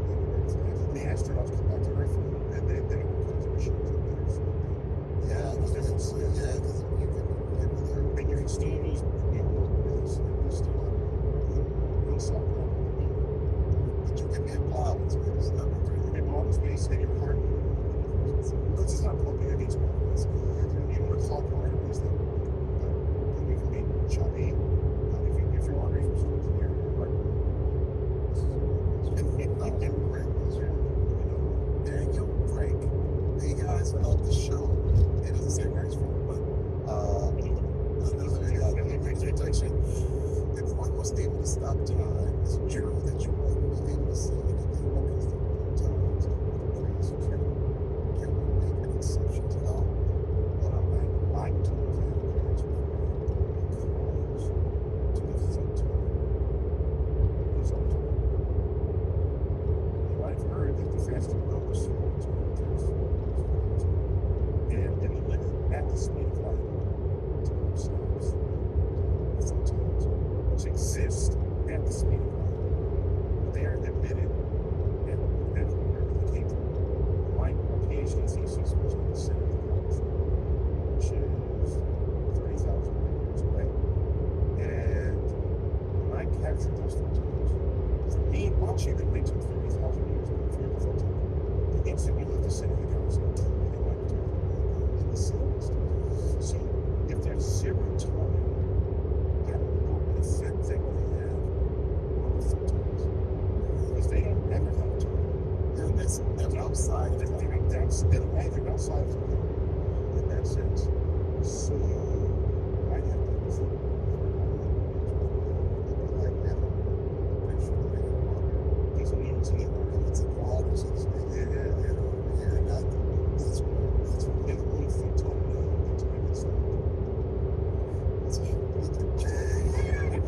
the astronauts come back to Earth, and they don't come to machines up there. So because you and you can still use inside. but you can get wild in space. That'd be crazy. And all the space and your heart. Because it's not pumping against my voice. You don't want to clog your arteries then. But you can be chubby. If your arteries are still clear, your heart. Daniel, Frank, hey guys, about the show. It doesn't say where it's from, but protection. If one was able to stop time, is it true that you wouldn't be able to see anything but constantly times? Can we make an exception to that? But I'm told that because to the photon is up to. I've heard that the faster you go, the slower it's going to take. And in the limit at the speed of light, time stops. The photons, which exist at the speed of light, they are emitted at wherever they came from. My PhD thesis was on the center of the galaxy, which is 30,000 years away. And when I captured those photons, for me watching them, they took 30,000 years to observe the photon. The instant you left the center of the galaxy, they went to the sun's. So if there's zero time, I don't know what effect they really have on the photons. Because they don't ever have time. They're outside. They're outside of time in that sense. So I have to doesn't mean it's in It's in water, so to speak. That's what in one photon the time itself.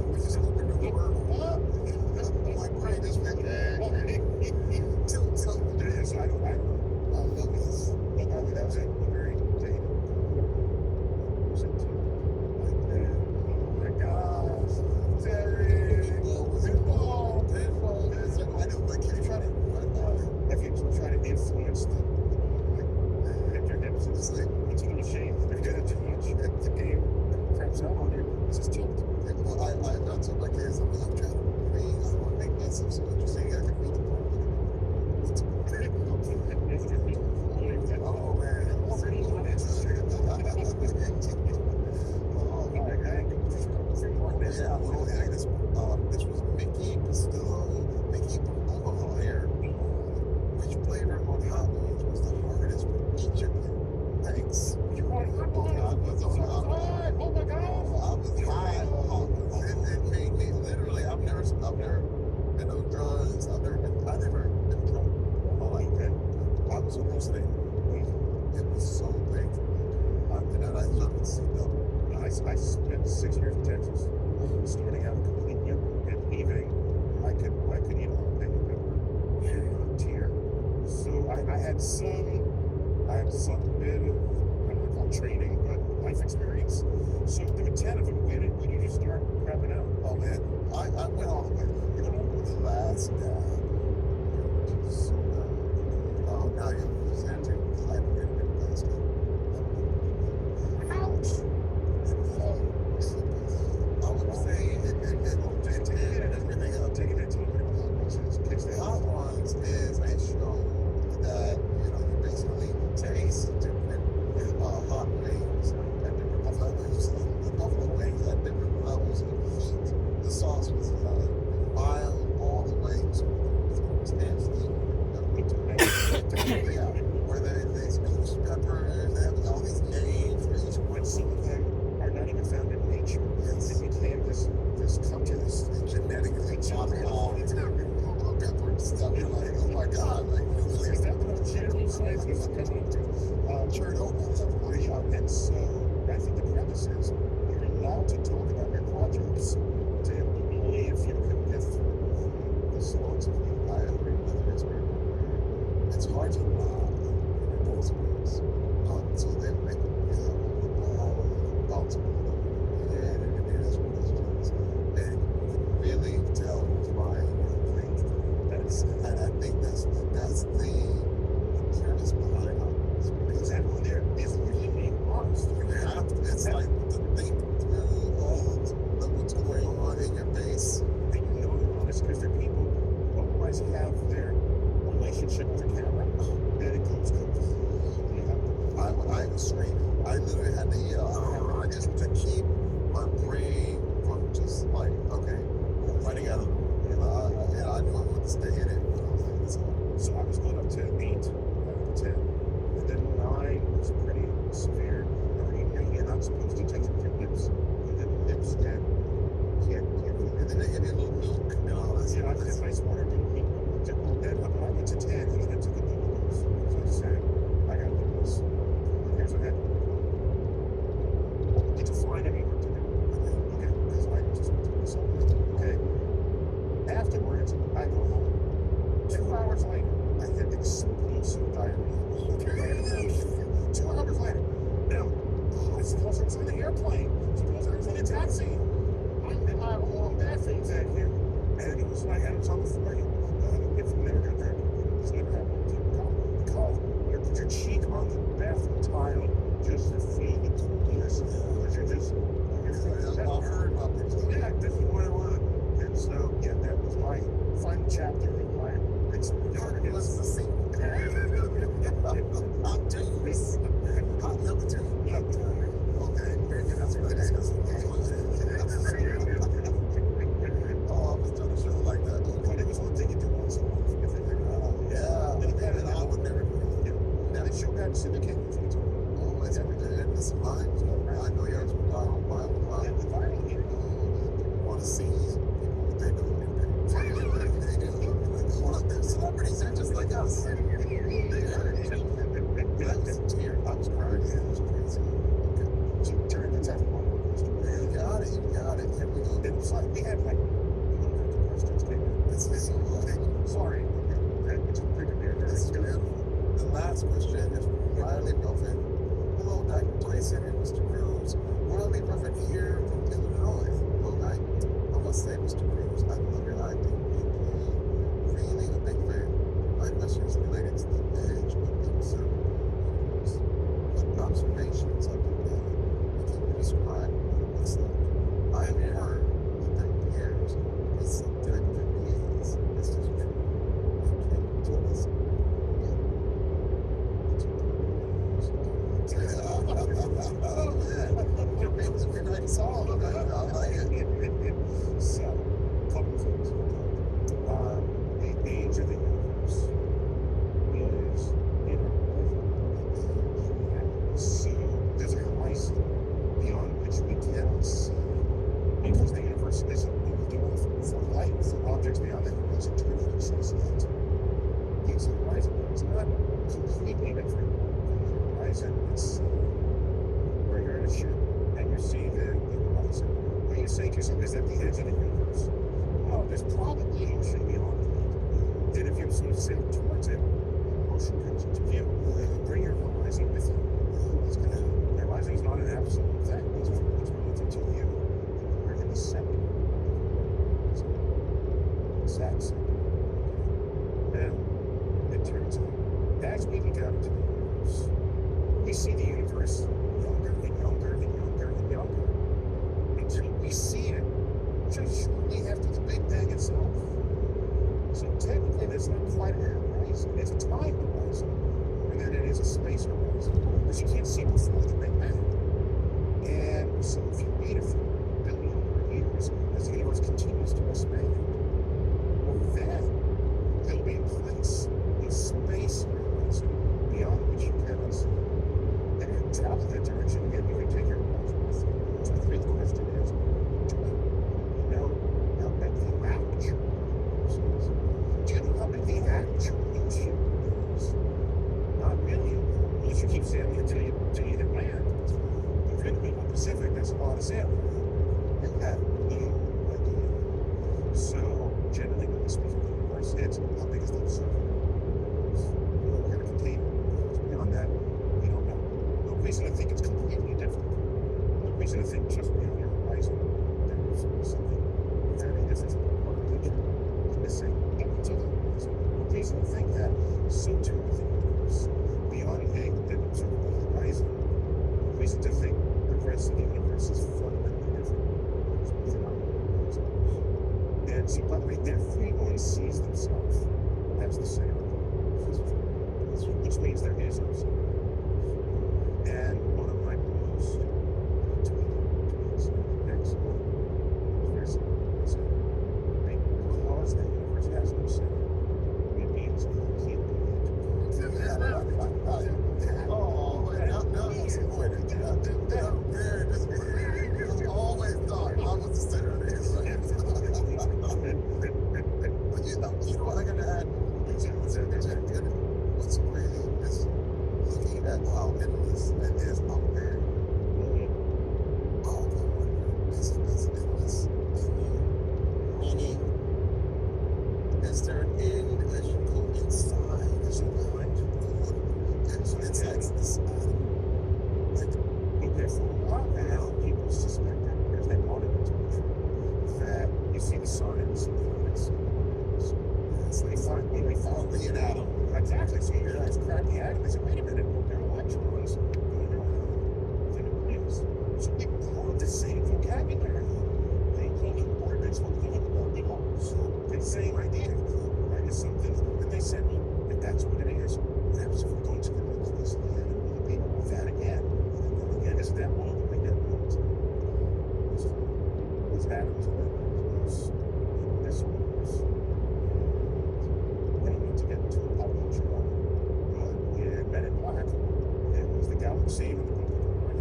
we just opened the world. My brain just went, tell me. So I don't know. That was a very dated. Was it too? Oh my gosh. Terry. Pinball. I know, but can you try to If you try to influence the your hips, it's like it's a little shame. If you do it too much, the game craps out on you. It's just tilt. well, I told my kids, I'm trying to read. I want to make myself so interesting. I can read the book. Oh man, it's so interesting. Yeah, well, this was Mickey Pastillo, Mickey Pastillo here. Which flavor on Hot Wings was the hardest for each of you? Thanks. You want hot dogs? I was on Hot Wings. Oh my gosh. I was high on Hot Wings. It made me literally. I've never been on drugs. I've never been drunk all my life. I was hallucinating. It was so painful. And then I looked and see double. I spent 6 years in Texas, starting out complete young and leaving. I could eat a whole thing of pepper tier. So I had some bit of, I don't want to call it training, but life experience. So there were 10 of them. When you just start crapping out? Oh man, I went all the way. You know, the last dab. Oh, now you're presenting because I didn't get it in the last dab. Ouch! I would say Hot Ones is a show that, you basically taste different hot wings at different levels. The buffalo wings at different levels of heat. The sauce was mild all the way to nasty. Yeah, where they those ways. So then I can Baltimore, and that's questions. And you can really tell why you're playing. And I think that's the premise behind it. Because everyone there is really being honest. You have to, it's like to think through what's going on in your base. And you know they're honest because they're people who otherwise have their relationship with the camera. And it goes completely out. I was screaming. I literally had to yell. I just to keep my brain from just like, okay, running out of the room. And I knew I wanted to stay in it. But I was like, it's hard. So I was going up to 8 out of 10. And then 9 was pretty severe. You're not supposed to take your lips. And then lips can't And then they give you a little milk. You know, that's yeah, I swore I didn't eat. Then I went to 10 and then I took a double dose. So I said, I got to do this. Here's what happened. Did you find any work to do? Okay, because I just went to do something. Okay. Afterwards, I go home. 2 hours later, I had explosive diarrhea. 2 hours later. Now, I suppose I was on the airplane. Suppose I was in a taxi. I'm in my own bathroom back here. And it was like I was on the floor. If you never got there, it's never happened. You put your cheek on the bathroom tile just to feel the coolness. Because you're just, I've heard about this. yeah, this is what I want. And so, yeah, that was my final chapter of my experience. What's the secret? I'll do this. I'll never do it. Okay, that's what it is. Oh, I was doing a show like that. But it was one thing you do once a month. If it Yeah, and I would never do it. now they show back syndicated for the time. Oh, it's this mine. I know yours will die on mine. And the viral here. Want to see what they do. They're celebrities. They're just like us. I was crying. It was crazy. Okay. So turn the tap on. You got it. You got it. Here we go. It was like we had like 100 questions came in. This is so Sorry. It's a bigger This is beautiful. The last question is from Riley Buffett. Hello, Dr. Tyson and Mr. Cruz. Riley Buffett here from Illinois. Well, I must say, Mr. Cruz, I love your acting. Really a big fan. My question is related to the edge of the observer. What observations have been made? Can you describe what it looks like? I have heard that there appears to be some type of beings. Is this true? Can you tell us? Oh man, you're making a great song. I like it. So, couple of things. The age of the universe is, so there's a horizon beyond which we cannot see because the universe isn't moved enough for light, for objects beyond the horizon to influence it. It's a horizon. It's not completely different from the horizon. It's where you're in a ship and you're seeing the horizon. What you say to yourself is at the edge of the universe. Oh, there's probably ocean beyond that. Then if you sort of sail towards it, ocean comes into view. Bring your horizon with you. It's gonna, the horizon is not an absolute thing. It's relative to you. You're in the center. Exact center. Now, it turns out, as we look out into the universe, we see the universe younger and younger and younger and younger until we see it just shortly after the Big Bang itself. So technically, that's not quite a horizon. It's a time horizon, and then it is a space horizon, but you can't see before the Big Bang. And so if you wait a few billion more years as the universe continues to expand, then there'll be a place, a space horizon beyond which you cannot see. And if you travel that direction again, you can take your horizon with you. So the big question is, do you know how big the actual universe is? Do you know how big the actual ocean is? Not really, unless you keep sailing until you hit land. If you're in the middle of the Pacific, that's a lot of sailing. You have no idea. So, generally, when we speak of the universe, it's how big is the observer? We're going to contain reason to think it's completely different. No reason to think just beyond your horizon there's something very different missing up until the horizon. No reason to think that so too within the universe beyond an observable horizon. No reason to think the rest of the universe is fundamentally different. It's within our horizon. And see, by the way, everyone sees themselves as the center of the universe, which means there is no center. And one of my most tweets next one was very simple. I said, because the universe has no center, it means it can't be Oh, wait, no, disappointed. Very disappointed. I always thought I was the center of this. But you know what I gotta add? What's really is looking at how endless it is out there. All the wonder is endless in you. Meaning, is there an end as you go inside? As you go inside this atom? Like, Okay, for a while now, people suspected, because they wanted it to be true, that you see the sun and some planets. So they found the atom. Exactly. So you guys crack the atom. They said, wait a minute, there are electrons going around within a nucleus. So we borrowed the same vocabulary. They call it orbits, we'll call it orbitals. The same idea, right? It's something. And they said, well, if that's what it is, what happens if we're going to the nucleus of the atom? Will it be that again? Again, is that all the way down these atoms and nucleus in this universe? We don't need to get into a pop culture moment, but in Men in Black, it was the galaxy and the book of Orion.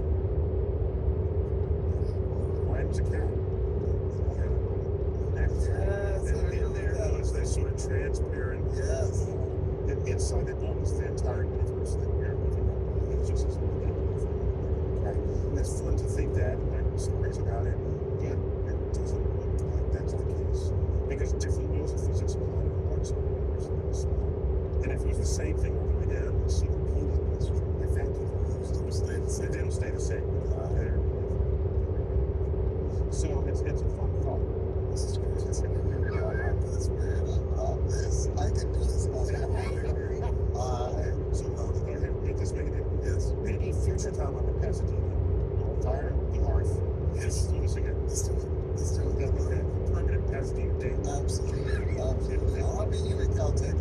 Orion was a cat. And there was this sort of transparent, inside that almost the entire universe that we're living in. It's just as and it's fun to think that and write stories about it, but it doesn't look like that's the case. Because different laws of physics apply to large numbers than the small. And if it was the same thing all the way down, you'd see repeated history. I thank you. They don't stay the same. So it's a fun thought. this is crazy. I can do this all day. So go ahead, make this make it. Yes. Maybe future time up in Pasadena, we'll fire the Earth. Yes, do this again. Let's do it. Let's do it. That'll be a permanent Pasadena day. Absolutely. Absolutely. I'll be you in Caltech.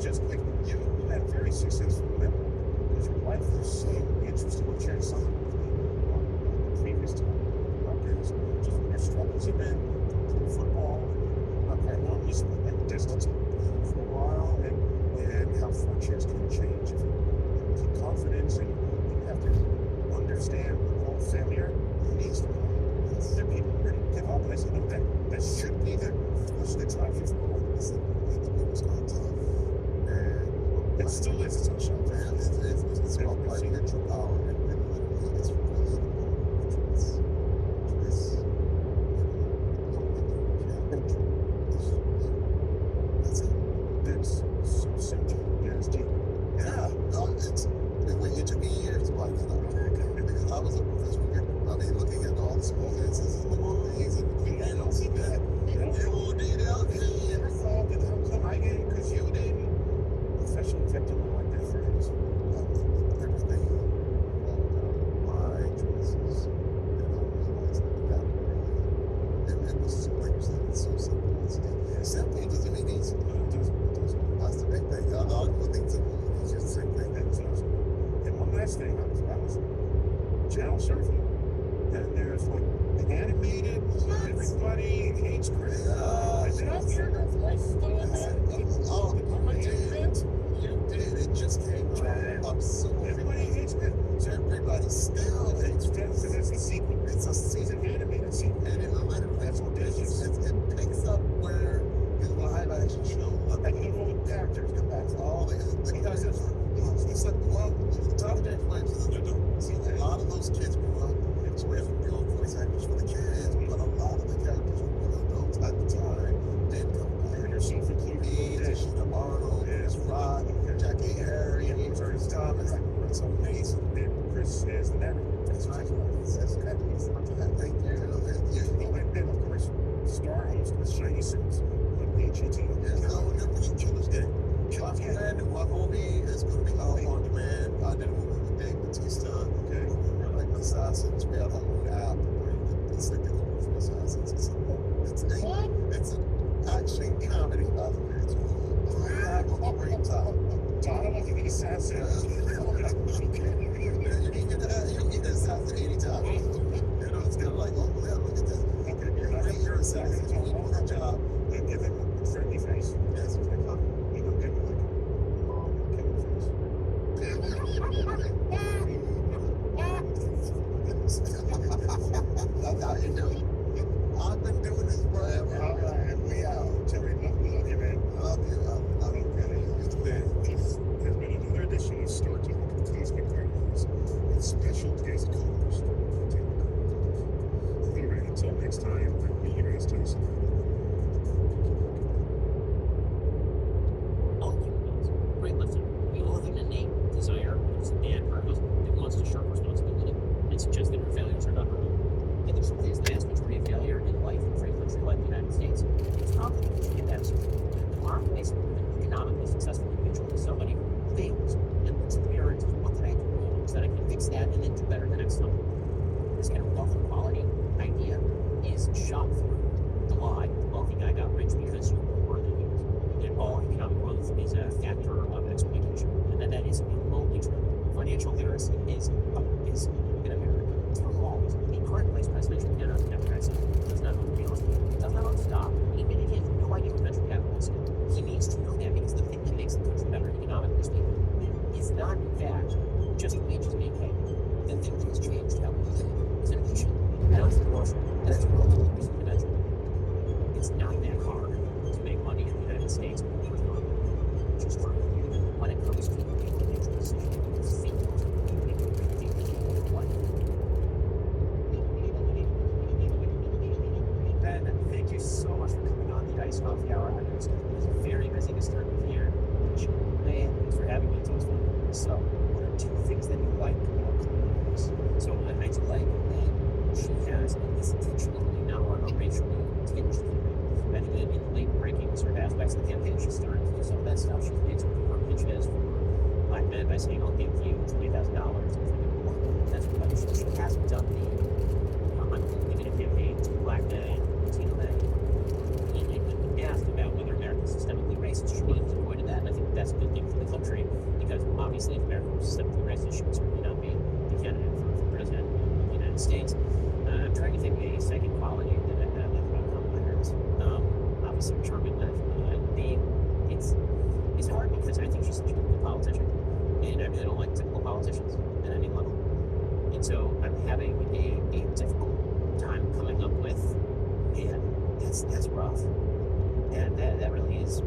Just quick, you had a very successful memoir because your life was so interesting. You shared something with me on the previous time podcast, just what your struggles have been through football, and you spent that destitute for a while, and how 4 chairs can change if you keep confidence and you have to understand all failure needs to be. There are people ready to give up, and I said, no, that should be the force that drives you forward. It was called tough. And it still is. It's on show. It's called fighting at your power. And literally, it's really the choice. That's it. That's so simple. Yeah, it's deep. Yeah. It took me years to find that out. Because I was a professional gamer. I mean, looking at all the small dances and little things and you don't see that. You did out there. You never thought that how come I didn't? Because you didn't. Professional victim like that for everything. My choices. And I realized that it was so, like you said, it's so simple. It's simple doesn't mean easy. It doesn't. That's the big thing. I don't think simple is just the same thing. And one last thing, I was channel surfing, and there's like the animated, everybody hates Chris. I said, I'm here, that's my stuff. You did. It just came up so everybody hates it. So everybody still hates it. Because it's a sequel. It's a season animated sequel. And it literally, that's what it is. It picks up where the live action show. And all the characters come back. All the because it's like, well, Tom James Williams is an adult. See, a lot of those kids grew up. So we have real voice actors for the kids, but a lot of the characters were real adults at the time. Did come back. And yourself included. Sheena Arnold, Rock, Jackie Harry, Ernest Thomas. It's amazing. And Chris is the narrator. That's right. That's good. Thank you. And of course, star host with shiny suits on HW3. Yes, Killer's Day. On Demand, my movie is going to be out on demand. I did a movie with Dave Bautista. Okay. We're like Assassins. We have our own app where you can it's like the movie for Assassins. It's an action comedy, by the way. It's a great time. So how long do you think assassin? You can get an assassin anytime. You know, it's kind of like, oh, yeah, look at that. Okay, you're not You're an assassin. You do a good job. and give him a friendly face. Yes. You don't give him like a killer face. That's how you do it. I've been doing this forever. All right, we out. Terry, love you, man. Love you. Love you. This has been another edition of Star Talk. Please get partners with special guest co-host. All right, until next time, I'll be your guys, Tyson. All human beings, great lifting. We all have an innate desire, it's a bad purpose, that wants to shirk responsibility and suggest that our failures are not our own. And there's simply the vast majority of failure in life in a free country like the United States. It's complicated to get that straight. Our basically an economically successful individual is somebody who fails and looks at the mirror and says, what did I do wrong so that I can fix that and then do better the next time? This kind of wealth inequality idea is shot through the lie. The wealthy guy got rich because you were more than he was. And all economic growth is a factor of exploitation. And that is remotely true. Financial literacy is in America through always. The current vice presidential candidate of Democrats does not own real estate, does not own stock. He has no idea what venture capital is. He needs to know that because the thing that makes the country better economically speaking is not, in fact, just wages being paid. The thing that has changed how we live is innovation. And it's promotion. And that's a relatively recent invention. It's not that hard to make money in the United States, which is true. When it comes to making a major decision, it's fatal. Ben, thank you so much for coming on the Ice Coffee Hour. I know it's very busy this time of year. Man, thanks for having me. It's always fun. So, what are two things that you like about Chloe? So, I do like that she has this intentionally now on a racially tinged theory. I think that in the late breaking sort of aspects of the campaign, she's starting to do some of that stuff. She's made some of her pitches for black men by saying, I'll give you $20,000 if you give me more. That's what she hasn't done the unlimited campaign to black men and Latino men. And asked about whether America is systemically racist, she really avoided that. And I think that's a good thing for the country because obviously if America was systemically racist, she would certainly not be the candidate for president of the United States. I'm trying to think of a second quality that I like about Kamala Harris. Obviously, her charming life. It's hard because I think she's such a good politician, and I really don't like typical politicians at any level. And so I'm having a difficult time coming up with, man, that's rough. And that really is.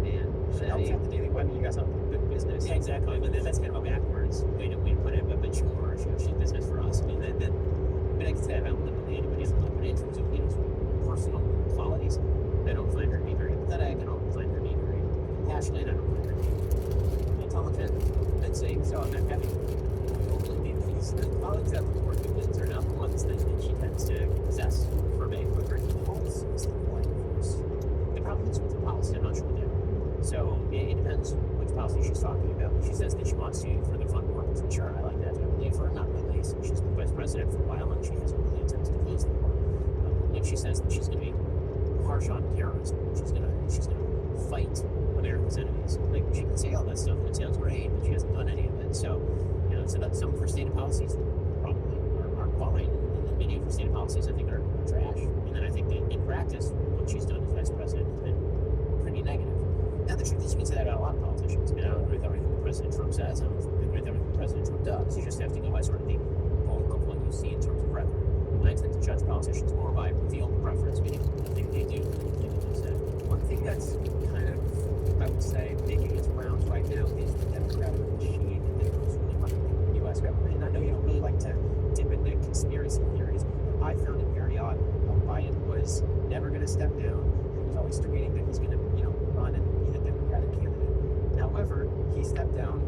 Man, She helps out the Daily Web, you guys have good business. yeah, exactly. But that's kind of a backwards way to put it. But sure, she's business for us. I mean, I can say I haven't lived with anybody else, but in terms of personal qualities, I don't find her to be very empathetic. I don't find her to be very compassionate. I don't find her to be intelligent. I'd say so. I'm having these qualities that look work with are not the ones that she tends to possess for me. But her policy is the point of course. The problem is with her policy. I'm not sure what they are. So it depends which policy she's talking about. She says that she wants to further fund war. Sure, I like that. I believe her. Not really. So she's been vice president for a while, and she hasn't really attempted to close the war. Like she says that she's going to be harsh on terrorism. She's going to fight America's enemies. Like she can say all that stuff, and it sounds great, but she hasn't done any of it. So so that some of her stated policies probably are fine, and then many of her stated policies I think are trash. And then I think that in practice, what she's done as vice president has been pretty negative. Now the truth is, you can say that about a lot of politicians. I mean, I don't agree with everything that President Trump says. I don't agree with everything that President Trump does. You just have to go by sort of the bulk of what you see in terms of record. I tend to judge politicians more by revealed preference, meaning the thing they do than the thing they say. One thing that's kind of, I would say, making its rounds right now is the Democratic machine that goes really running the U.S. government. And I know you don't really like to dip into conspiracy theories, but I found it very odd how Biden was never going to step down. He was always tweeting that he's going to, run and be the Democratic candidate. However, he stepped down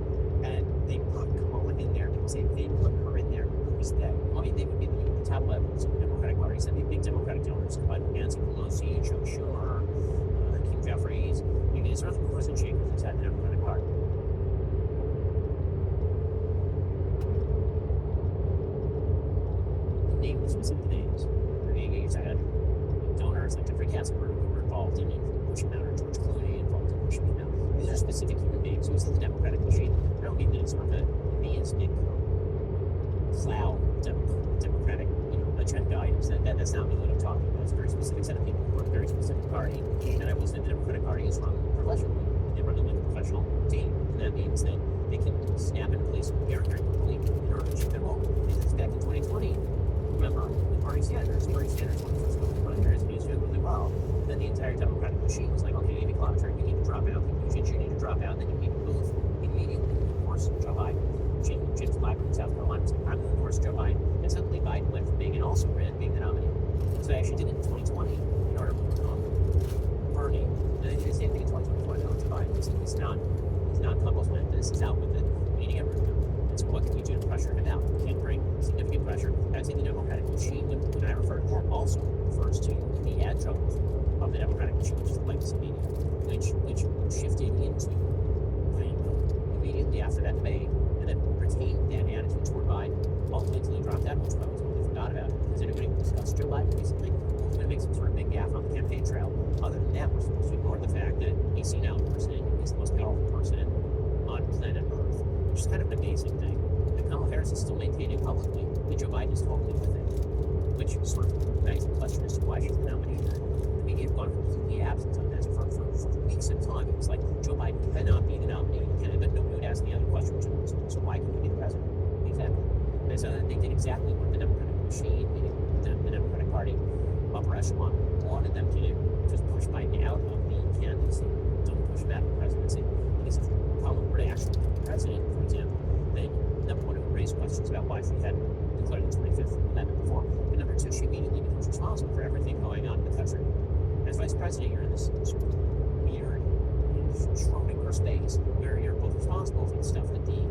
specific names. You had donors like Jeffrey Katzenberg who were involved in pushing out, or George Clooney involved in pushing him out. These are specific human beings who in the Democratic machine. I don't mean that it's sort of a theistic cloud Democratic, agenda items. That's not really what I'm talking about. It's a very specific set of people who work a very specific party. And I was in the Democratic Party is run professionally. They run it like a professional team. And that means that they can snap into place very, very quickly in order to achieve their goal. Because back in 2020, remember, Bernie Sanders when he first got the primaries, he was doing really well. Then the entire Democratic machine was like, okay, Amy Klobuchar, you need to drop out. You need to drop out. And then you need to move immediately to endorse Joe Biden. James Clyburn in South Carolina was like, I'm going to endorse Joe Biden. And suddenly Biden went from being an also-ran being the nominee. So I actually did it in 2020 in order to overcome Bernie. And I did the same thing in 2024. Now it's Biden. He's not published this. He's out with it. We need to get rid of him. And so what can we do to pressure him out? We can't bring significant pressure. I'd say the Democratic machine, when I refer to that, also refers to the adjunct of the Democratic machine, which is the legacy media, which shifted into immediately after that debate, and then retained that attitude toward Biden all the way until he dropped out, which I totally forgot about. Has anybody discussed Joe Biden recently? We're going to make some sort of big gaffe on the campaign trail. Other than that, we're supposed to ignore the fact that a senile person is the most powerful person on planet Earth, which is kind of an amazing thing. And Kamala Harris is still maintaining publicly that Joe Biden is totally with it, which sort of begs the question as to why she's the nominee. The media have gone completely absent on this for weeks at a time. It was like, Joe Biden cannot be the nominee, but nobody would ask the other question, which was, so why couldn't he be the president? Exactly. And so they did exactly what the Democratic machine, meaning the Democratic Party, upper echelon, wanted them to do, just push Biden out of the candidacy, don't push him out of the presidency. Because if Kamala were to actually be the president, for example, then number one, it would raise questions about why she hadn't declared the 25th Amendment before. But number two, she immediately becomes responsible for everything going on in the country. As vice president, you're in this sort of weird Schrodinger space where you're both responsible for the stuff that the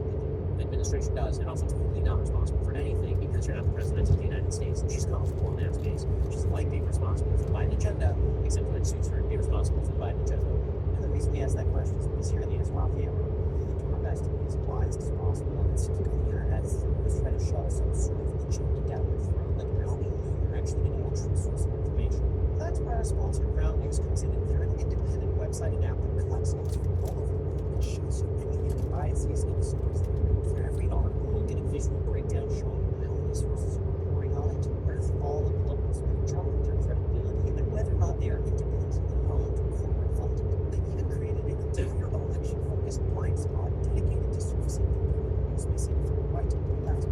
administration does and also totally not responsible for anything because you're not the president of the United States. And she's comfortable in that space. She's like being responsible for the Biden agenda, except when it suits her to be responsible for the Biden agenda. And the reason we ask that question is because here in the Islam family, we really do our best to be as wise as possible. And it's typically the internet is trying to shove some sort of agenda down your throat. Like, no, you're actually getting a true source of information. That's where our sponsor, Ground News, comes in. And they're an independent website and app that collects news from all over the world and shows you many hidden biases in the stories that are for every article. You'll get a visual breakdown showing how many sources are reporting on it, where all the political spectrum, their credibility, and whether or not they are independently owned or corporate funded. They even created an entire election-focused blind spot dedicated to surfacing important news missing from the right to the left,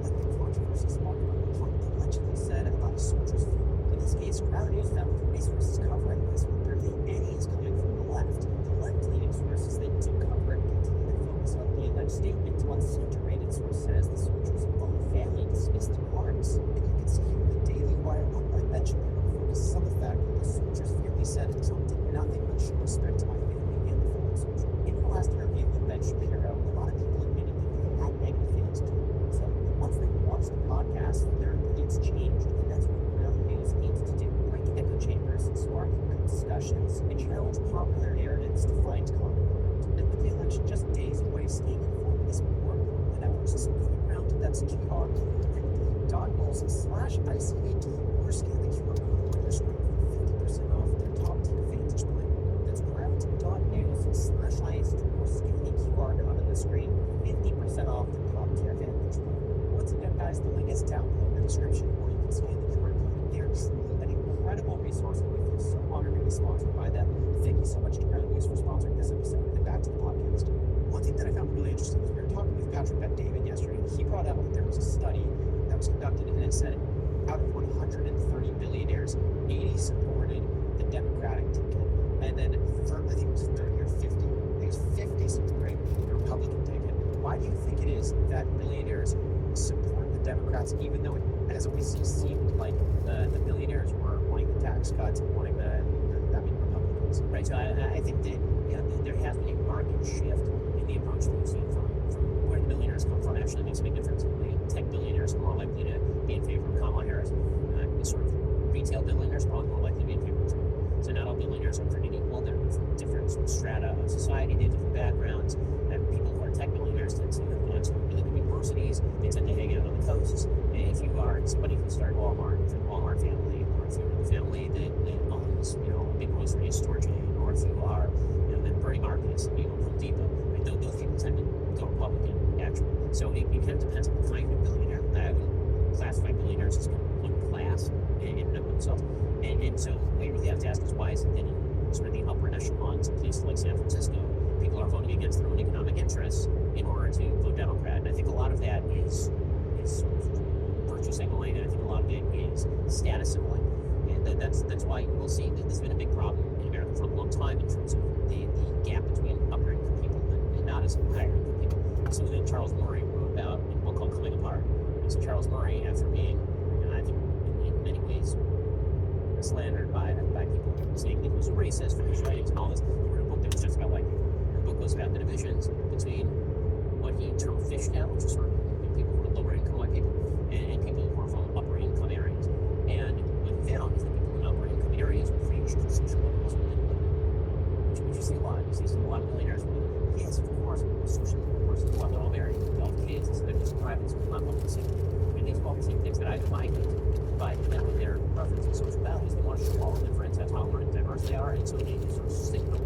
like the controversy sparked by what Trump allegedly said about a soldier's funeral. In this case, Ground News found the resources covering this, but barely any is coming from the left. The left-leaning sources that do cover it continue to focus on the alleged statement. One center-rated source says the soldier's own family dismissed their arms. And you can see here the Daily Wire outline mentioned there focuses on the fact that the soldier's family said Trump did nothing but show respect to my family and the fallen soldier. In her last interview with Ben Shapiro, a lot of people admitted that they had negative feelings towards him. Once they watched the podcast, their opinions changed, and that's what Ground News aims to do: break echo chambers, spark good discussions, and challenge popular narratives to find common ground. And with the election just days away, staying informed is more important than ever. So go to Ground, that's GR, .Moses/ICAD, or scan the QR code on your screen for 50% off their top-tier Vantage plan. That's ground.news/ICAD, or scan the QR code on the screen for 50% off their top-tier Vantage plan. Once again, guys, the link is down below in the description, or you can scan the QR code. They are truly an incredible resource, and we feel so honored to be sponsored by them. Thank you so much to Ground News for sponsoring this episode, and back to the podcast. One thing that I found really interesting was we were talking with Patrick Bet-David yesterday, and he brought up that there was a study that was conducted, and it said out of 130 billionaires, 80 supported the Democratic ticket, and then I think it was 30 or 50, I think it was 50 supporting the Republican ticket. Why do you think it is that billionaires support the Democrats, even though it has always seemed like the billionaires were wanting the tax cuts and wanting the Republicans? Right, so I think that there has been a market shift in the approach that we've seen from where the billionaires come from. Actually makes a big difference. The tech billionaires are more likely to be in favor of Kamala Harris. Sort of retail billionaires are probably more likely to be in favor of Trump. So not all billionaires are created equal. They're from different sort of strata of society. They have different backgrounds. And people who are tech billionaires tend to have gone to really good universities. They tend to hang out on the coasts. And if you are somebody who started Walmart, if you're the Walmart family, or if you're the family that owns, you know, a big grocery store chain, or if you are, you know, the Bernie Marcus, you know, Home Depot, right? Those people tend to go Republican, actually. So it kind of depends on the kind of billionaire. I would classify billionaires as kind of one class in and of themselves. And so what you really have to ask is, why is it that in sort of the upper echelons of places like San Francisco, people are voting against their own economic interests in order to vote Democrat? And I think a lot of that is sort of virtue signaling, and I think a lot of it is status symboling. And that's why you will see that this has been a big problem in America for a long time in terms of the gap between upper income people and not as higher income people. Something that Charles Murray wrote about in a book called Coming Apart. And so Charles Murray, after being, I think in many ways, slandered by people saying that he was a racist for his writings and all this, he wrote a book that was just about white people. The book was about the divisions between what he termed fishtown, which is sort of people who are lower income white people, and people who are from upper income areas. And what he found is that people in upper income areas preached social liberalism, which you see a lot. You see a lot of millionaires who are, yes, of course, social liberalism, they're all married, they all have kids, they're just private, so it's not public sector. And these are all the same things that I like. But then with their preference in social values, they want to show all the difference, how tolerant and diverse they are, and so they sort of signal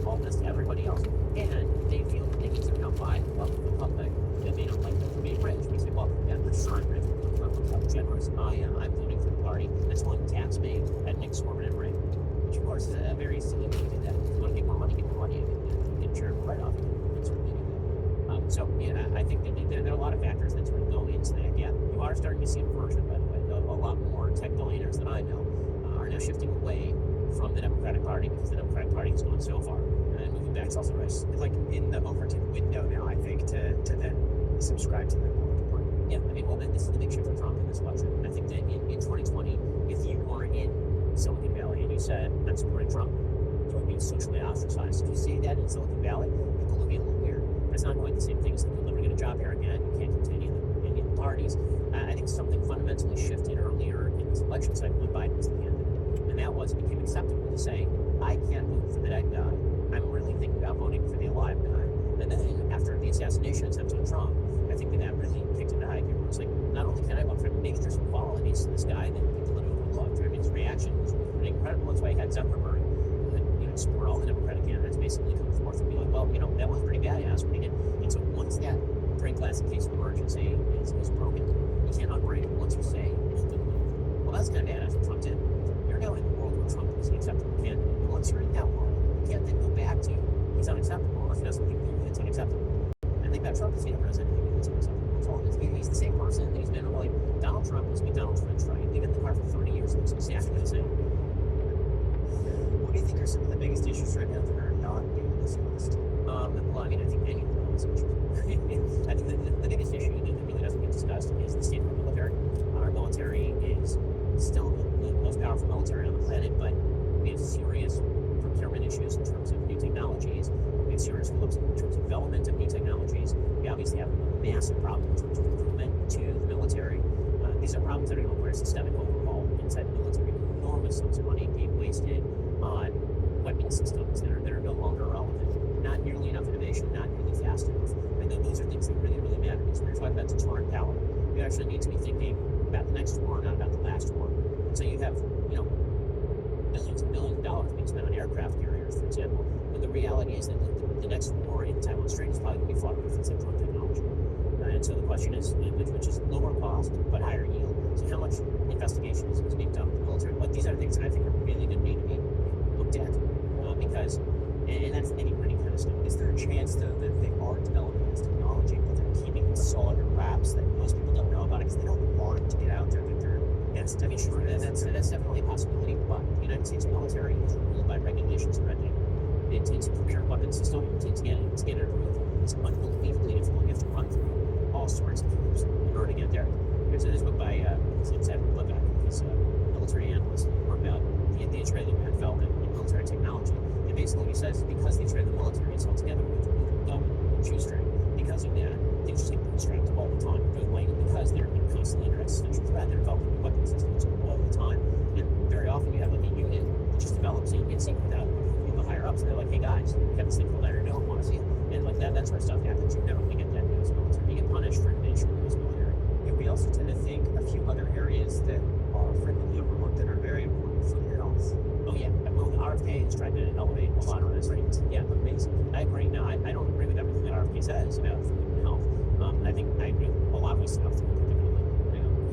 all this to everybody else. And they feel that they need to come by the love of the public, that they don't like them for being rich. We say, well, yeah, they're so rich, look how generous I am. I'm voting for the party that's willing to tax me at an exorbitant rate. Which, of course, is a very silly way to do that. If you want to get more money, and get your write-off, and sort of do that. So, yeah, I think that there are a lot of factors that sort of go into that. Yeah, you are starting to see a reversion, by the way. A lot more tech billionaires that I know are now shifting away from the Democratic Party because the Democratic Party has gone so far, and moving back to the rest. Like in the Overton window now, I think, to then subscribe to the Republican Party. Yeah, I mean, well, this is the big shift for Trump in this election. I think that in 2020, if you were in Silicon Valley and you said, I'm supporting Trump, you would be socially ostracized. If you say that in Silicon Valley, people look at you a little weird. But it's not quite the same thing as you'll never get a job here again, you can't continue any of the parties. I think something fundamentally shifted earlier in this election cycle when Biden was the candidate. And that was, it became acceptable to say, I can't vote for the dead guy. I'm really thinking about voting for the alive guy. And then after the assassination attempt on Trump, I think that really kicked into high gear. It was like, not only can I vote for him, maybe there's some qualities to this guy that people had overlooked. I mean, his reaction was pretty incredible. That's why he had Zuckerberg, who had, you know, support all the Democratic candidates, basically come forth and be like, well, you know, that was pretty badass what he did. And so once that break glass in case of emergency is broken, you can't unbreak it once you say it's the well, that's kind of badass what Trump did. You're now in a world where Trump is an acceptable candidate. And once you're in that world, you can't then go back to he's unacceptable unless he does something new that's unacceptable. And the thing about Trump is he never does anything new that's unacceptable. So he's the same person that he's been. Like Donald Trump was McDonald's French fry. They've been in the car for 30 years and it's exactly the same. What do you think are some of the biggest issues right now that are not being discussed? Well, I mean, I think any of those issues. I think the biggest issue that really doesn't get discussed is the state of our military. Our military is still the most powerful military on the planet, but we have serious procurement issues in terms of new technologies. We have serious hooks in terms of development of new technologies. We obviously have a massive problem in terms of recruitment to the military. These are problems that are going to require systemic overhaul inside the military. Enormous sums of money being wasted on weapon systems that are no longer relevant. Not nearly enough innovation, not nearly fast enough. And those are things that really, really matter. Because when you're talking about deterrent power, you actually need to be thinking about the next war, not about the last war. And so you have, you know, billions and billions of dollars being spent on aircraft carriers, for example. But the reality is that the next war in Taiwan Strait is probably going to be fought with things like drone technology. And so the question is, which is lower cost but higher yield. So how much investigation is being done with the military? Like these are things that I think are really going to need to be looked at because, and that's any kind of stuff. Is there a chance, though, that they are developing this technology, but they're keeping it so under wraps that most people don't know about it because they don't want it to get out there that they're against it? I mean, sure, that's definitely a possibility, but the United States military is ruled by regulations and red tape. To procure weapon system, to get it approved, it's unbelievably difficult. You have to run through all sorts of hoops in order to get there. There's this book by Edward Levesque, he's a military analyst, about the Israeli development in military technology. And basically he says because the Israeli military that's where stuff happens. You never really get that in the U.S. military. You get punished for invasion in the U.S. military. And we also tend to think a few other areas that are frequently overlooked that are very important for your health. Oh yeah, well the RFK is trying to elevate a lot of this. Great. Yeah, Amazing. I agree. Now I don't agree with everything that RFK says about food and health. I think I agree with a lot of his stuff, particularly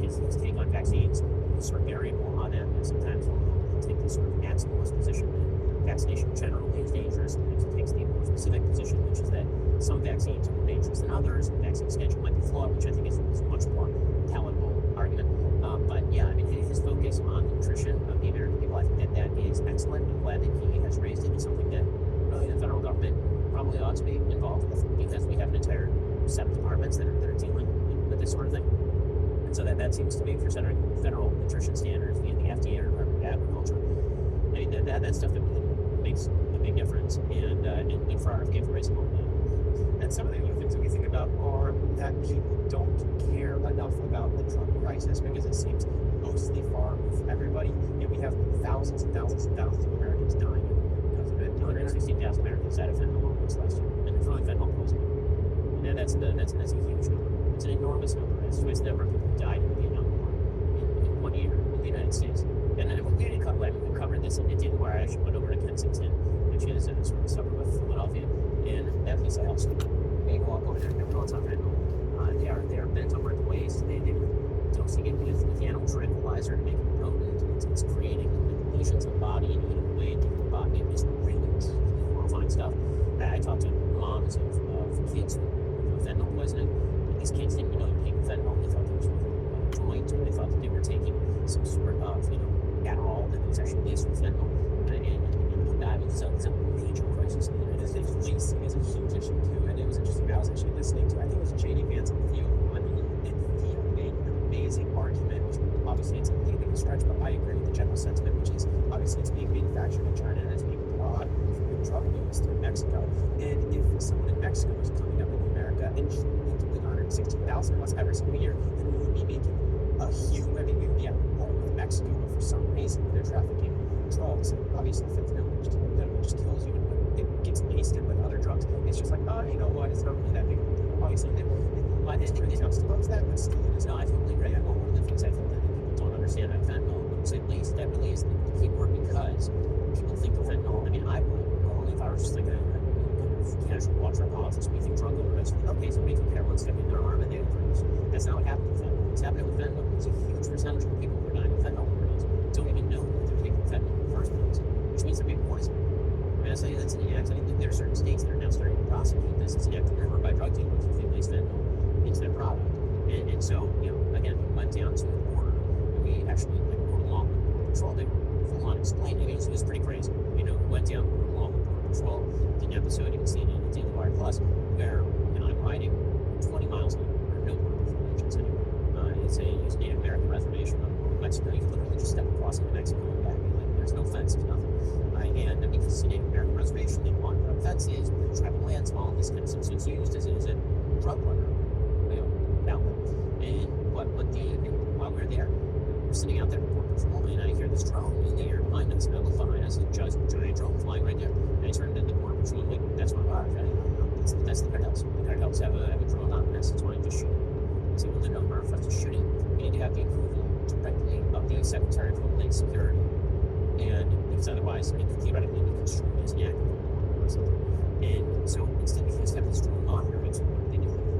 his take on vaccines. He's sort of variable on them, and sometimes he'll take this sort of maximalist position that vaccination generally is dangerous. Sometimes he takes the more specific position, which is that some vaccines are more dangerous than others, and the vaccine schedule might be flawed, which I think is a much more palatable argument. But yeah, I mean, his focus on the nutrition of the American people, I think that is excellent. I'm glad that he has raised it. It's something that really the federal government probably ought to be involved with, because we have an entire set of departments that are dealing with this sort of thing. And so that seems to be, for centering federal nutrition standards via the FDA or Department of Agriculture, I mean, that stuff that really makes a big difference, and good for RFK for raising all that. And some of the other things that we think about are that people don't care enough about the drug crisis because it seems mostly far with everybody. Yet we have thousands and thousands and thousands of Americans dying because of it. 160,000 Americans died of fentanyl overdose last year, and it's really fentanyl poisoning. And that's a huge number. It's an enormous number. It's twice the number of people who died in the Vietnam War in 1 year in the United States. And then we covered this in India, where I actually went over to Kensington, which is a sort of suburb of Philadelphia, and that place I helped. They walk over there, everyone's on fentanyl. They are bent over at the waist. They've been dosing it with animal tranquilizer to make it potent. It's creating lesions in the body and eating away at the body. It's really, truly horrifying stuff. I talked to moms of kids with fentanyl poisoning. These kids didn't know they were taking fentanyl. They thought they were smoking a joint, or they thought that they were taking some sort of, Adderall that was actually laced with fentanyl. And that is a major crisis in the United States. Lacing is a huge issue too, and it was interesting. I was actually listening to, I think it was J.D. Vance on Theo one, and Theo made an amazing argument, which obviously it's a little bit of a stretch, but I agree with the general sentiment, which is obviously it's being manufactured in China and it's being brought through drug use through Mexico. And if someone in Mexico was coming up in America and doing 160,000 of us every single year, then we would be making a huge, we would be at war with Mexico, but for some reason they're trafficking drugs, and obviously fentanyl just kills you, and it gets laced in with other drugs. It's just like, oh, you know what, it's not really that big of a deal. Obviously, they juxtapose that, but still it is. No, I totally agree. One of the things I think that people don't understand about fentanyl, when you say laced, that really is the key word, because people think of fentanyl, I mean, I would normally, if I was just like a kind of casual watcher politics, we think drug overdose, okay, somebody took heroin, stuck in their arm, and they overdose. That's not what happened with fentanyl. What's happening with fentanyl is a huge percentage of people who are dying of fentanyl overdose don't even know that they're taking fentanyl in the first place, which means they're being poisoned. I mean, that's an act. I think there are certain states that are now starting to prosecute this as an act of murder by drug dealers if they place fentanyl into their product. And so, again, we went down to the border, and we actually rode along with Border Patrol. They were full on explaining it. It was pretty crazy. We went down, rode along with Border Patrol. Did an episode, you can see it in Daily Wire Plus, where I'm riding 20 miles on the border, no Border Patrol agents anywhere. It's a Native American reservation on the border of Mexico. You can literally just step across into Mexico and back. There's no fences, nothing. And because it's a Native American reservation, they want to put up fences, tribal lands, all this kind of stuff. So it's used as a drug runner outlet. And while we're there, we're sitting out there with Border Patrol, and I hear this drone in the air behind us. And I look behind us, and just a giant drone flying right there. And I turn to the Border Patrol, and that's what that's the cartels. The cartels have a drone on this. That's why I just shoot it. I say, well, no, in order for us to shoot it, we need to have the approval directly of the Secretary of Homeland Security. And because otherwise it could theoretically be construed as an act of war or something. And so instead we just have this drone monitoring. So what do?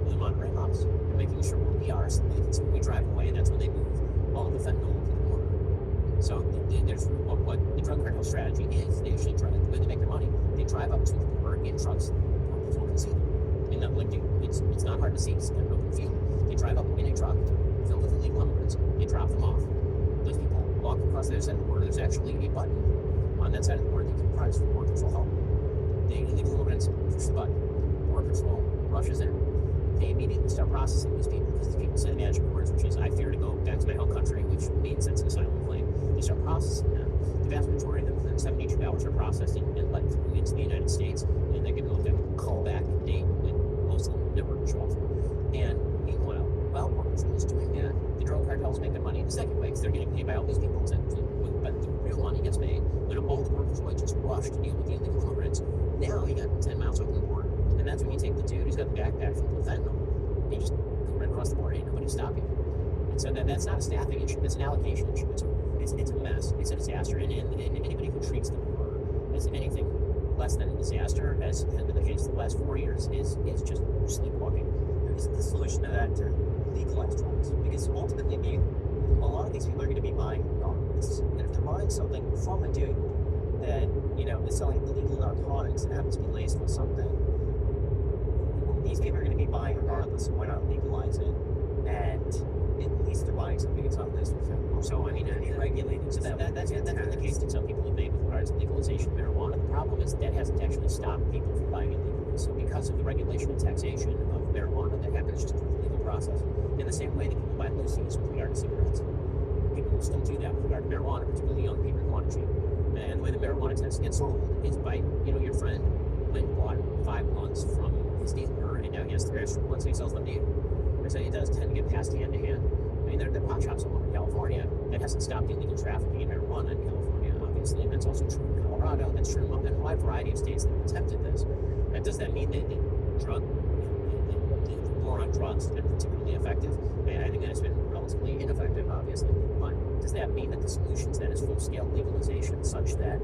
They're monitoring us. They're making sure where we are, so they can see when we drive away, and that's when they move all the fentanyl to the border. So there's what the drug cartel strategy is. They usually drive, the way they make their money, they drive up to the border in trucks. Border Patrol can see them. It's not hard to see because it's an open field. They drive up in a truck filled with illegal immigrants. They drop them off. Those people walk across the other side of the border. There's actually a button on that side of the border that you can press for Border Patrol help. The illegal immigrants push the button. Border Patrol rushes in. They immediately start processing these people because the people say the magic words, which is, I fear to go back to my home country, which means that's an asylum claim. They start processing them. The vast majority of them within 72 hours are processed and let through into the United States, and they're given a callback date when most of them never show up. And meanwhile, while Border Patrol is doing that, the drug cartels make their money in the second way because they're getting paid by all these people. But the real money gets made when all the Border Patrol agents rush to deal with the illegal immigrants. Now you got 10 miles open border, and that's when you take the dude he's got the backpack full of fentanyl. You just go right across the border, ain't nobody stop you. And so that's not a staffing issue, it's an allocation issue. It's a mess, it's a disaster, and anybody who treats the border as anything less than a disaster, as has been the case the last 4 years, is just sleepwalking. Is the solution to that to legalize drugs? Because ultimately, a lot of these people are going to be buying narcotics, and if they're buying something from a dude that is selling illegal narcotics and happens to be laced with something, these people are going to be buying regardless. So why not legalize it? And at least they're buying something that's not laced with fentanyl. So, I mean, regulated. So that's been the case that some people have made with regards to legalization of marijuana. The problem is that hasn't actually stopped people from buying it legally. So because of the regulation and taxation of marijuana, that happens just through the legal process. In the same way that people buy loosies with regard to cigarettes. People will still do that with regard to marijuana, particularly young people who want to cheat. And the way the marijuana tends to get sold is by, your friend went and bought 5 blunts from his dealer, and now he has 3 extra blunts, and he sells them to you. So it does tend to get passed hand to hand. I mean, there are pot shops all over California. That hasn't stopped illegal trafficking in marijuana in California, obviously, and that's also true in Colorado. That's true in a wide variety of states that have attempted this. And does that mean that the war on drugs has been particularly effective? And I think that it's been relatively ineffective, obviously. But does that mean that the solution to that is full-scale legalization, such that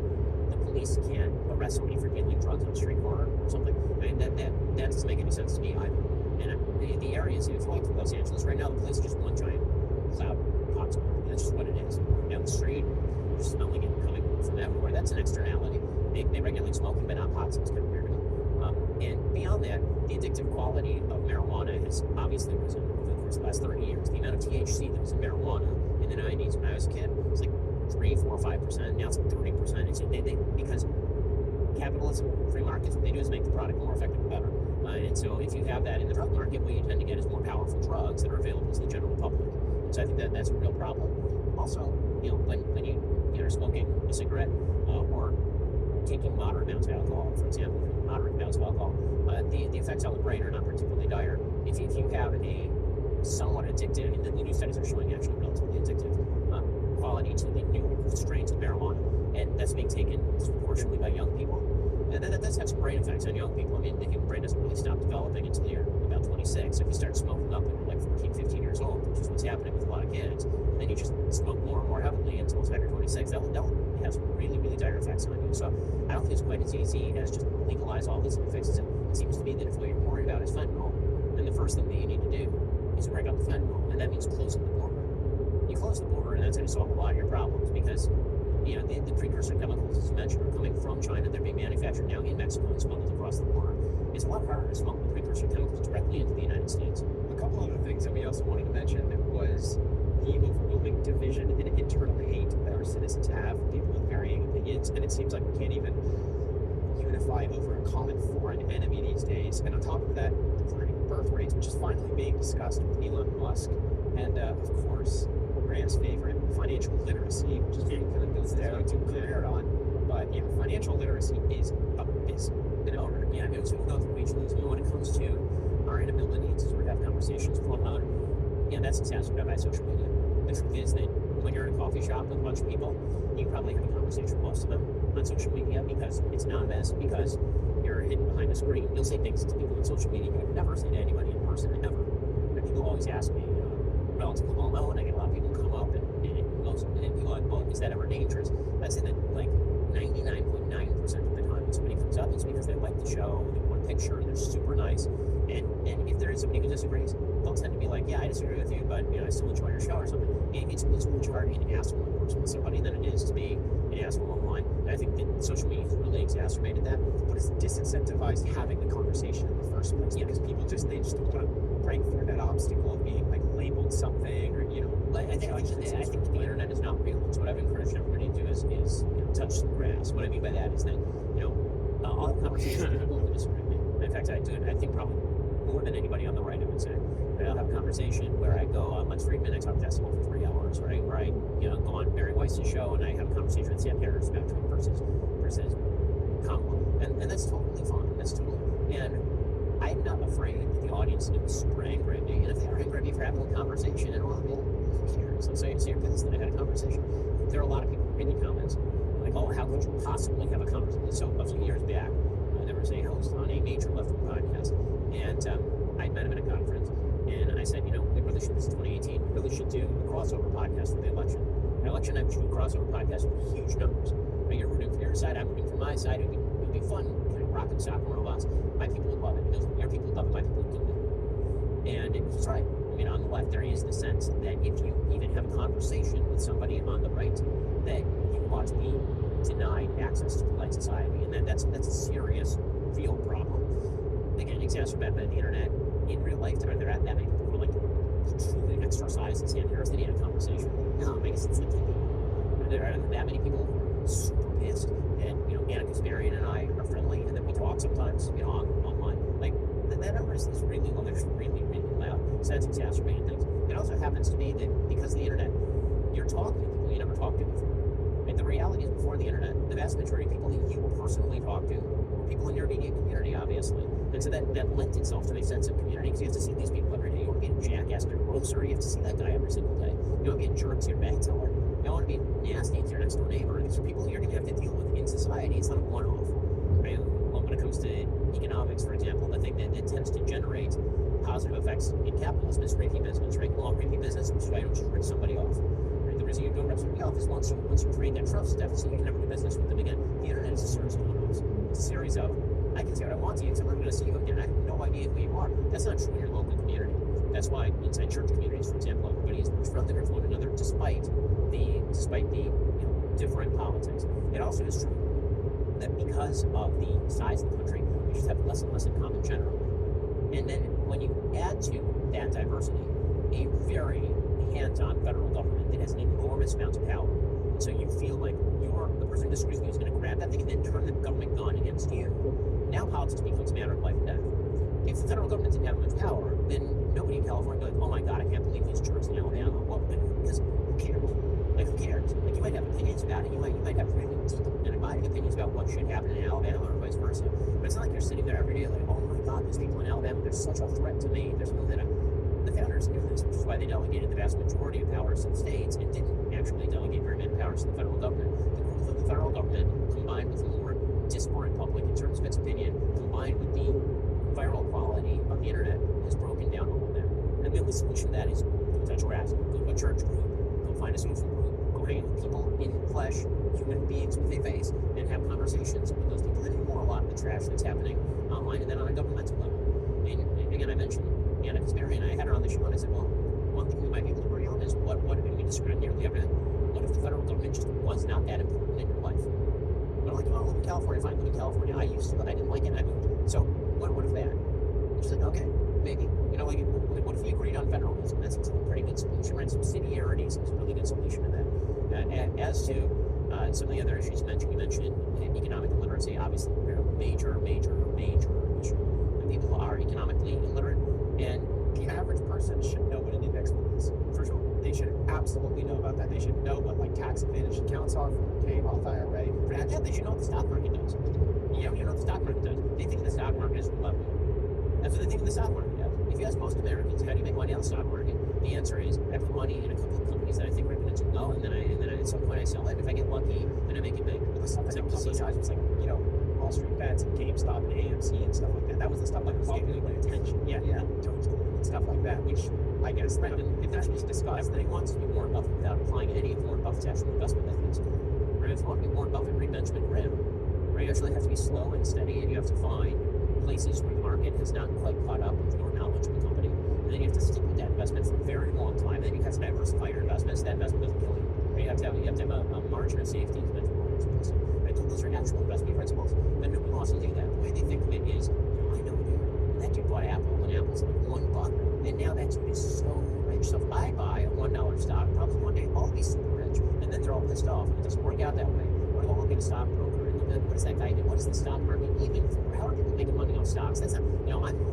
the police can't arrest somebody for dealing drugs on a street corner or something? I mean, that doesn't make any sense to me either. And the areas, if you like Los Angeles, right now the place is just one giant cloud of pot smoke. That's just what it is. Down the street, you're smelling it coming from everywhere. That's an externality. They regulate smoking, but not pot, so it's kind of weird to me. And beyond that, the addictive quality of marijuana has obviously risen over the course of the last 30 years. The amount of THC that was in marijuana in the 90s when I was a kid was like 3, 4, 5%. Now it's like 30%. It's, because capitalism, free markets, what they do is make the product more effective and better. And so if you have that in the drug market, what you tend to get is more powerful drugs that are available to the general public. And so I think that's a real problem. Also, when you're smoking a cigarette or taking moderate amounts of alcohol, for example, moderate amounts of alcohol, the effects on the brain are not particularly dire. If you have a somewhat addictive, and the new studies are showing actually relatively addictive quality to the new strains of marijuana, and that's being taken disproportionately by young people. And that does have some brain effects on young people. I mean, the human brain doesn't really stop developing until you're about 26. So if you start smoking up when you're like 14, 15 years old, which is what's happening with a lot of kids, and then you just smoke more and more heavily until it's 26, that will have some really, really dire effects on you. So I don't think it's quite as easy as just legalize all this and fix it. It seems to me that if what you're worried about is fentanyl, then the first thing that you need to do is break up the fentanyl, and that means closing the border. You close the border, and that's going to solve a lot of your problems, because the precursor chemicals, as you mentioned, are coming from China. They're being manufactured now in Mexico and smuggled across the border. It's a lot harder to smuggle the precursor chemicals directly into the United States. A couple other things that we also wanted to mention was the overwhelming division and internal hate that our citizens have for people with varying opinions, and it seems like we can't even unify over a common foreign enemy these days. And on top of that, declining birth rates, which is finally being discussed with Elon Musk, and of course, Graham's favorite, financial literacy, which is what he kind of builds his YouTube career on. But financial literacy is abysmal. Yeah, I mean, so we go through each of these. When it comes to our inability to sort of have conversations with one another, that's exacerbated by social media. The truth is that when you're in a coffee shop with a bunch of people, you probably have a conversation with most of them on social media, because it's anonymous, because you're hidden behind a screen. You'll say things to people on social media you would never say to anybody in person, ever. And people always ask me, relatively well known, I get a lot of people come up and people are like, well, is that ever dangerous? I'd say that like 99.9% of the time when somebody comes up, it's because they like the show, they want a picture, they're super nice, and if there is somebody who disagrees, they'll tend to be like, yeah, I disagree with you, but I still enjoy your show or something. It's much harder to be an asshole in person with somebody than it is to be an asshole online. And I think that social media has really exacerbated that. But it's disincentivized having the conversation in the first place, because people just don't want to break through that obstacle of being like labeled something, or I think the internet is not real. So what I've encouraged everybody to do is touch some grass. What I mean by that is that I'll have conversations with people who disagree with me. In fact, I do it. I think probably more than anybody on the right, I would say. I'll have a conversation where I go on Lex Friedman, I talk to Decibel for 3 hours, right? Where I go on Barry Weiss's show and I have a conversation with Sam Harris about Trump versus Kamala, and that's totally fine. And I'm not afraid that the audience is super angry at me. And if they're angry at me for having a conversation, and who cares? Let's say you're pissed that I had a conversation. There are a lot of people who read the comments like, oh, how could you possibly have a conversation? So a few years back, there was a host on a major left-wing podcast, and election. This is 2018. We really should do a crossover podcast for the election. Election night, we should do a crossover podcast with huge numbers. You're rooting for your side, I'm rooting for my side. It would be fun, kind of rocking soccer robots. My people would love it. Your people would love it. My people would do it. And he's right. I mean, on the left, there is the sense that if you even have a conversation with somebody on the right, that you ought to be denied access to polite society, and that's a serious, real problem. Again, exacerbated by the internet. In real life, there aren't that many people who are like truly extra-sized and Sam Harris. They need a conversation. No, I guess it's the TV. There aren't that many people who are super pissed that Anna Kasparian and I are friendly and that we talk sometimes online. Like that number is really low. It's really loud. So that's exacerbating things. It also happens to be that because of the internet, you're talking to people you never talked to before. And the reality is, before the internet, the vast majority of people that you personally talk to were people in your immediate community, obviously. And so that lent itself to a sense of community, because you have to see these people every day. You want to be a jackass to your grocer, you have to see that guy every single day. You want to be a jerk to your bank teller. You don't want to be nasty to your next door neighbor. These are people you're going to have to deal with in society. It's not a one-off. Right? Well, when it comes to economics, for example, the thing that tends to generate positive effects in capitalism is repeat business, right? Well, repeat business, which is why you don't just rip somebody off. The reason you don't rip somebody off is once you create that trust deficit, you can never do business with them again. The internet is a series of one-offs. It's a series of, I can say what I want to you, except I'm going to see you again. I have no idea who you are. That's not true in your local community. That's why inside church communities, for example, everybody is friendly with one another despite the different politics. It also is true that because of the size of the country, we just have less and less in common generally. And then when you add to that diversity a very hands-on federal government that has an enormous amount of power, and so you feel like the person who disagrees with you is going to grab that thing and then turn the government gun against you. Now politics becomes a matter of life and death. If the federal government didn't have much power, then nobody in California would be like, oh my god, I can't believe these jurors in Alabama. Well, because who cares? Like, who cares? Like, you might have opinions about it. You might have really deep and abiding opinions about what should happen in Alabama or vice versa. But it's not like you're sitting there every day like, oh my god, these people in Alabama, they're such a threat to me. There's something that the founders knew this, which is why they delegated the vast majority of powers to the states and didn't actually delegate very many powers to the federal government. The growth of the federal government, combined with a more disparate public in terms of its opinion, combined with the viral quality of the internet, has broken down all of that. And the only solution to that is go touch grass, go to a church group, go find a social group, go hang with people in flesh, human beings with a face, and have conversations with those people and ignore a lot of the trash that's happening online and then on a governmental level. And again, I mentioned Anna Kasparian, I had her on the show and I said, well, one thing we might be able to agree on is what and we disagree on nearly everything. What if the federal government just was not that important in your life? But like, oh, I live in California, fine, I live in California. I used to, but I didn't like it, and I moved. So what if that? And she's like, okay, maybe. What if we agreed on federalism? That seems like a pretty good solution, right? Subsidiarity seems a really good solution to that. As to some of the other issues you mentioned economic illiteracy, obviously a major issue. And people are economically illiterate, and The average person should know what an index fund is. For sure. They should absolutely know about that. They should know what tax advantage accounts are for K Roth IRA. for that, they should know what the stock market does. You know what the stock market does. They think the stock market is level. That's what they think the stock market does. If you ask most Americans, how do you make money on the stock market? The answer is, I put money in a couple of companies that I think are going to do well, and then at some point I sell it. If I get lucky, then I make it big. But the stuff that publicized was Wall Street Bets and GameStop and AMC and stuff like that. That was the stuff was getting attention. Yeah. Dogecoin and stuff like that, which I guess if that's just discussed, Everybody wants to be Warren Buffett without applying any of Warren Buffett's actual investment methods. Right? If you want to be Warren Buffett, read Benjamin Graham. Right? You actually have to be slow and steady, and you have to find places where the market has not quite caught up with your knowledge of the company. And then you have to stick with that investment for a very long time. Then you have to diversify your investments. That investment doesn't kill you. Right? You have to have a margin of safety. Right? Those are actual investment principles. But nobody wants to do that. The way they think of it is, I know a dude. And that dude bought Apple when Apple's like $1. And now that dude is so rich. So if I buy a $1 stock, probably one day I'll be super rich. And then they're all pissed off. And it doesn't work out that way. Or I'll get a stockbroker and look at what does that guy do? What is the stock market even for? How are people making money on stocks? That's not, I'm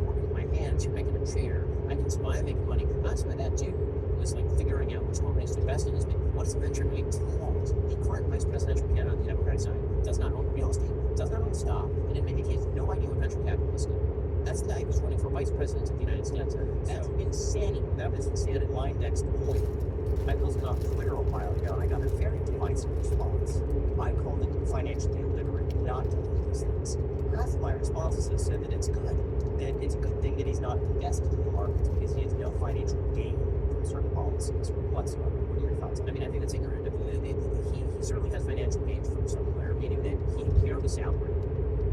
working with my hands. You're making a chair. I can smile, I'm making money. Not some of that dude who is figuring out which companies to invest in. What is the venture doing? Tim Walz, the current vice presidential candidate on the Democratic side, does not own real estate, does not own stock, and in many cases, no idea what venture capitalists do. That's the guy who's running for vice president of the United States. That's insanity. That was insanity. Line next point. I posted on Twitter a while ago, and I got a very divisive response. I called it financially illiterate not to do these things. Half of my responses have said that it's good. That it's a good thing that he's not invested in the markets because he has no financial gain certain policies whatsoever. What are your thoughts on I mean, I think that's ignorant. I mean, he certainly has financial gains from somewhere, meaning that he earned a salary.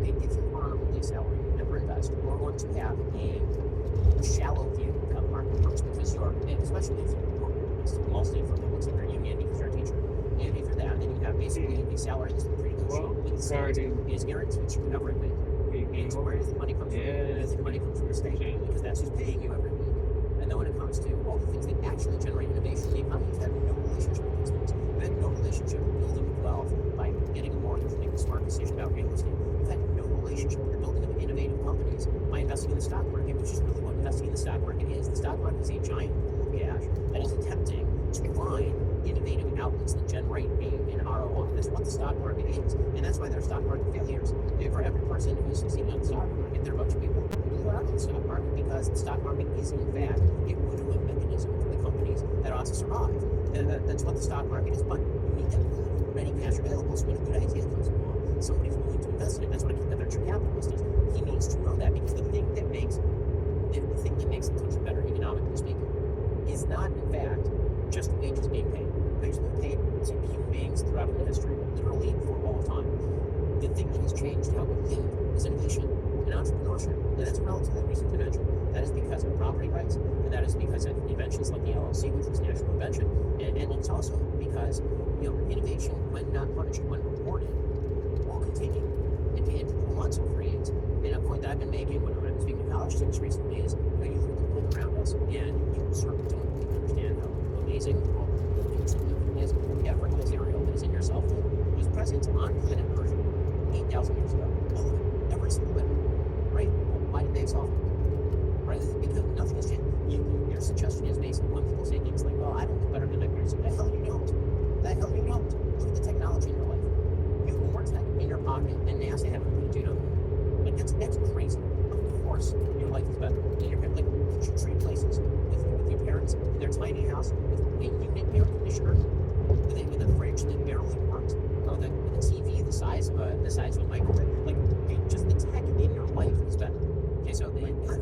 If you earn only a salary, you never invest, you're going to have a shallow view of how the market works because you're, especially if you're mostly for public sector union because you're a teacher. And if you're that, then you have basically a salary that's pretty negotiable with the state. It is guaranteed to you every week. And so where does the money come from? The money comes from the state because that's who's paying you every week. And then when it comes to all the things that actually generate innovation in the economy, you've had no relationship with those things. You've had no relationship with building wealth by getting a mortgage and making a smart decision about real estate. You've had no relationship with the building of innovative companies by investing in the stock market, which is really what investing in the stock market is. The stock market is a giant pool of cash that is attempting to find innovative outlets that generate an ROI. That's what the stock market is. And that's why there are stock market failures. For every person who's succeeding on the stock market, there are a bunch of people who are out of the stock market because the stock market is, in fact, a win-win mechanism for the companies that ought to survive. That's what the stock market is. But you need to have ready cash available so when a good idea comes along, somebody's willing to invest in it. That's what a venture capitalist is. He needs to know that because the thing that makes the country better, economically speaking, is not, in fact, just wages being paid. Wages being paid to human beings throughout human history, literally for all of time. The thing that has changed how we live is innovation and entrepreneurship. And that's a relatively recent invention. That is because of property rights, and that is because of inventions like the LLC, which was a national invention. And it's also because, innovation, when not punished, when rewarded, will continue. And people want to create. And a point that I've been making when I'm speaking to college students recently is, you look at the world around us, and you certainly don't really understand how amazing all the buildings and living is. Every material that is in your cell phone was present on planet Earth 8,000 years ago. All of it. Every single bit. Right? Why did they solve it? Right? Because nothing has changed. Your suggestion is based on when people say things like, well, I don't know better than my parents. The hell you don't. The hell you don't. Look at the technology in your life. You have more tech in your pocket than NASA having put it on. Like, that's crazy. Of course, your life is better. You should treat places with your parents in their tiny house with a unit air conditioner, with a fridge that barely worked, with a TV the size of a microwave. Just the tech in your life is better. Okay, so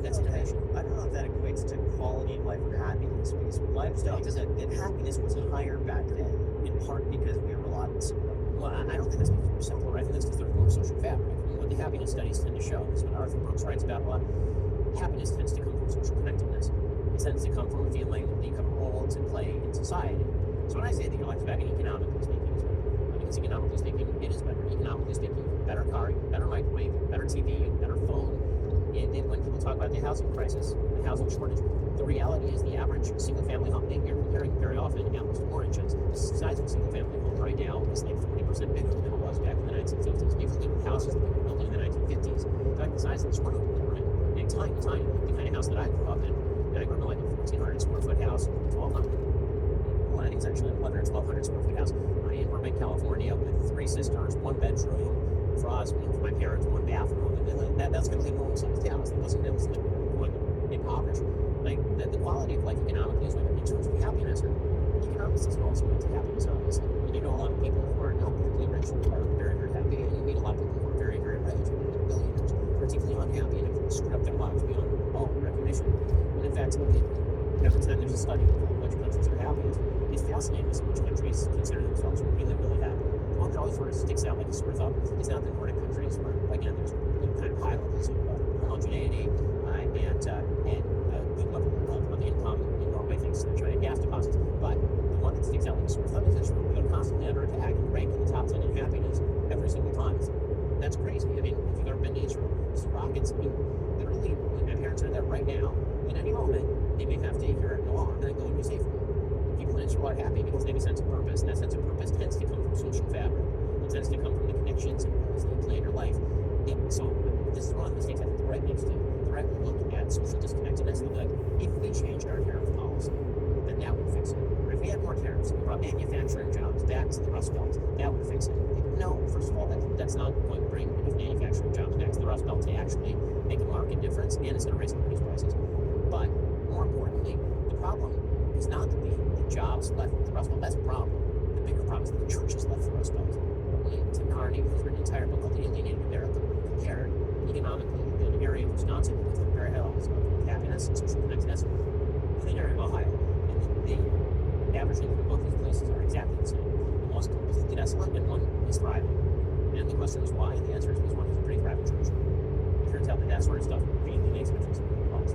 that's innovation. I don't know if that equates to quality of life or happiness, because lifestyle and happiness was higher back then, in part because we were a lot simpler. Well, I don't think that's because we're simpler. I think that's because there's more social fabric. I mean, what the happiness studies tend to show is what Arthur Brooks writes about a lot. Happiness tends to come from social connectedness. It tends to come from a feeling that you have a role to play in society. So when I say that your life is better, economically speaking, is better. Because economically speaking, it is better. Economically speaking, better car, better microwave, better TV, better phone. And then when people talk about the housing crisis, the housing shortage, the reality is the average single-family home, you're comparing very often apples to oranges. The size of a single-family home right now is like 40% bigger than it was back in the 1950s. If you look at houses that were built in the 1950s, in fact, the size of this room that we're in, tiny, the kind of house that I grew up in. And I grew up in like a 1,400 square foot house, 1,200. Well, I think it's actually an 1,100 or 1,200 square foot house in Burbank, California, with 3 sisters, 1 bedroom for us, one for my parents, 1 bathroom, and then that's going to be a normal sized house. That wasn't like impoverished. Like the quality of life economically is in terms of happiness. Economics doesn't also lead to happiness, obviously. And you know a lot of people who are not particularly rich who are very, very happy, and you meet a lot of people who are very, very rich, billionaires, who are deeply unhappy and have screwed up their lives beyond all recognition. And in fact, every time there's a study of which countries are happiest, it's fascinating to see which countries consider themselves really, really happy. The one that always sort of sticks out like a sore thumb is not the Nordic countries, where again there's kind of high levels of homogeneity and a good level of income in Norway thanks to the giant gas deposits. But the one that sticks out like a sore thumb is Israel. They're constantly under attack and rank in the top 10 in happiness every single time. That's crazy. I mean, if you've ever been to Israel, it's rockets. I mean, literally, my parents are there right now. At any moment, they may have to hear an alarm and then go into a safe room. People in Israel are happy because they have a sense of purpose, and that sense of purpose tends to come from social fabric. It tends to come from the connections and roles that you play in your life. So this is one of the mistakes I think the right makes too. The right will look at social disconnectedness and be like, if we changed our tariff policy, then that would fix it. Or if we had more tariffs and we brought manufacturing jobs back to the Rust Belt, that would fix it. No, first of all, that's not going to bring enough manufacturing jobs back to the Rust Belt to actually make a market difference, and it's going to raise companies' prices. But more importantly, the problem is not that the jobs left the Rust Belt. That's a problem. The bigger problem is that the churches left the Rust Belt. Tim Carney, who's written an entire book called The Alienated America, compared economically the area of Wisconsin with very high levels of happiness and social connectedness with an area of Ohio. And ownership in both these places are exactly the same. One is completely desolate and one is thriving. And the question is why, and the answer is because one has a pretty thriving church. It turns out that sort of stuff really makes a difference in people's lives.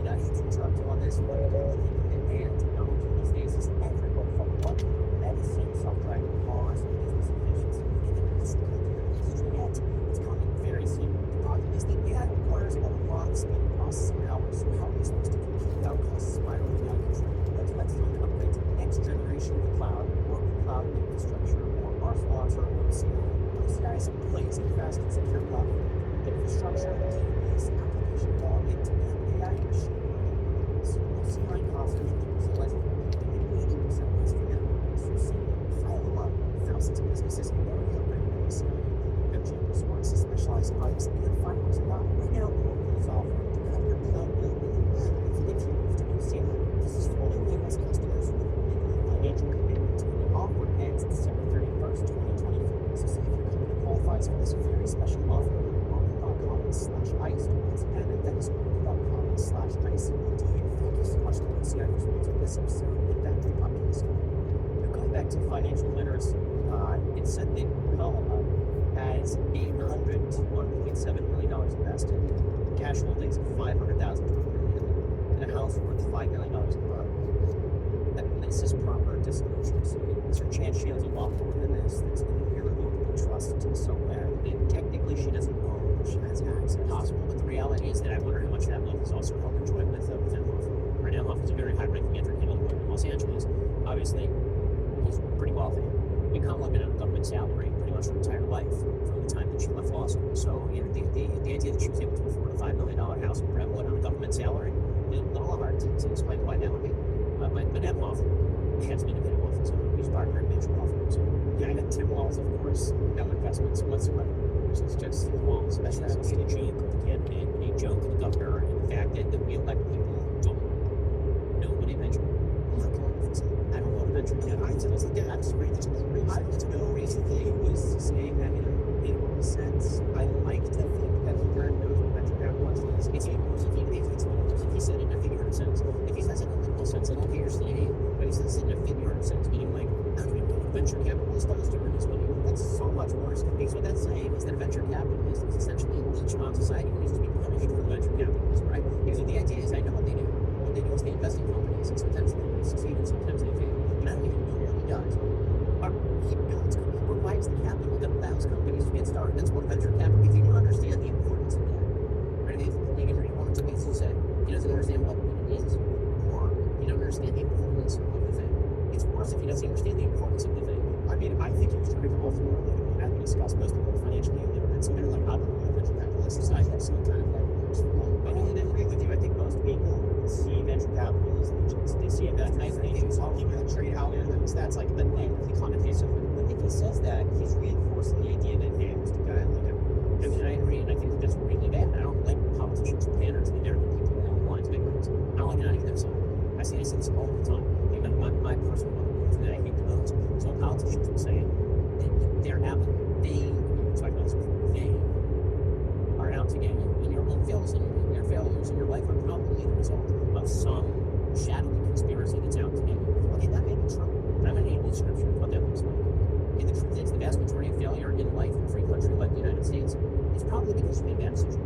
I hate to interrupt you on this, but and technology these days is everywhere from what medicine, self-driving cars, and business efficiency, and internet. It's coming very soon. The problem is that AI requires a lot of speed processing power, so how are you supposed to compete without costs spiraling out of control? Let's find an upgrade to the next generation of the cloud, or cloud infrastructure, or RFLOX, or OCI. OCI is a blazing fast and secure platform. Infrastructure, database, application development, and AI machine learning. So OCI costs 50% less and 80% less for networks. So see, pile them up. Thousands of businesses have already upgraded to OCI, including MGM Resorts, specialized pipes, and fireworks. Right now, Oracle is offering to cover your cloud bill if you move to OCI. This is for only US customers with minimum financial commitment, and the offer ends December 31st, 2024. So see if your company qualifies for this very special offer. Oracle.com/iced. That is Oracle.com/iced. Thank you so much to OCI for sponsoring this episode of the Battery Podcast. Now, going back to financial literacy, it said that Bell has $800 to $1.7 million invested, cash holdings of $500,000 to $1 million, and a house worth $5 million in property. And this is proper disclosure. So there's a chance she has a lot more than this that's in an irrevocable trust somewhere that technically she doesn't own, but she has access. Possible, but the reality is that I wonder how much that wealth is also held in joy with Emhoff. Right, Emhoff is a very high-ranking entertainment lawyer in Los Angeles. Obviously, he's pretty wealthy. We come living on a government salary pretty much her entire life from the time that she left law school. So, you know, the idea that she was able to afford a $5 million house in Brentwood on a government salary, a little hard to explain why that would be. But Emhoff has an independent wealth of his own. He's partner in major law firms. Yeah, I got Tim Walz, of course, no investments whatsoever. It's just Tim Walz, he's a joke of the candidate, a joke of the governor, and the fact that we elect people who don't know what a venture. I don't know what a venture capitalist is. I'm sorry, that's crazy. There's no reason that he was saying that in a sense. I like to think that he kind of knows what venture capitalist is. It's humorous if he said it in a figurative sense. If he says it in a literal sense, I don't care your saying, but he says it in a figurative sense, meaning like, I don't even know what a venture capitalist does to earn his money. That's so much worse. Because what that's saying is that a venture capitalist is essentially a leech on society who needs to be punished for the venture capitalist, right? Because the idea is, I know what they do. What they do is they invest in companies, and sometimes the companies succeed and sometimes they fail. And I don't even know what he does. He builds companies, provides the capital that allows companies to get started. That's what a venture capital. If you don't understand the importance of that, right? If you can read one of the things he said, he doesn't understand what it is, or you don't understand the importance of the thing. It's worse if he doesn't understand the importance of the thing. I mean, I think he was trying to come off more like as we discussed, most people are financially illiterate, so they're like, I don't know what a venture capitalist is. I have some kind of works for long. I agree with you. I think most people see venture capital as legions. They see it as nice things, talking about trade algorithms. That's like the negatively connotative. But if he says that, he's reinforcing the idea that, hey, Mr. Guy, like, I mean, I agree, and I think that that's really bad. I don't like politicians who pander to the American people along the lines of ignorance. I don't like it on either side. I see this all the time. You know, my personal opinion that I hate the most is when politicians will say they're out. They are out to get you, and your own fails and your failures in your life are probably the result of some shadowy conspiracy that's out to get you. Okay, that may be true. I'm going to need the description of what that looks like. And the truth is, the vast majority of failure in life in a free country like the United States is probably because you made a bad decision.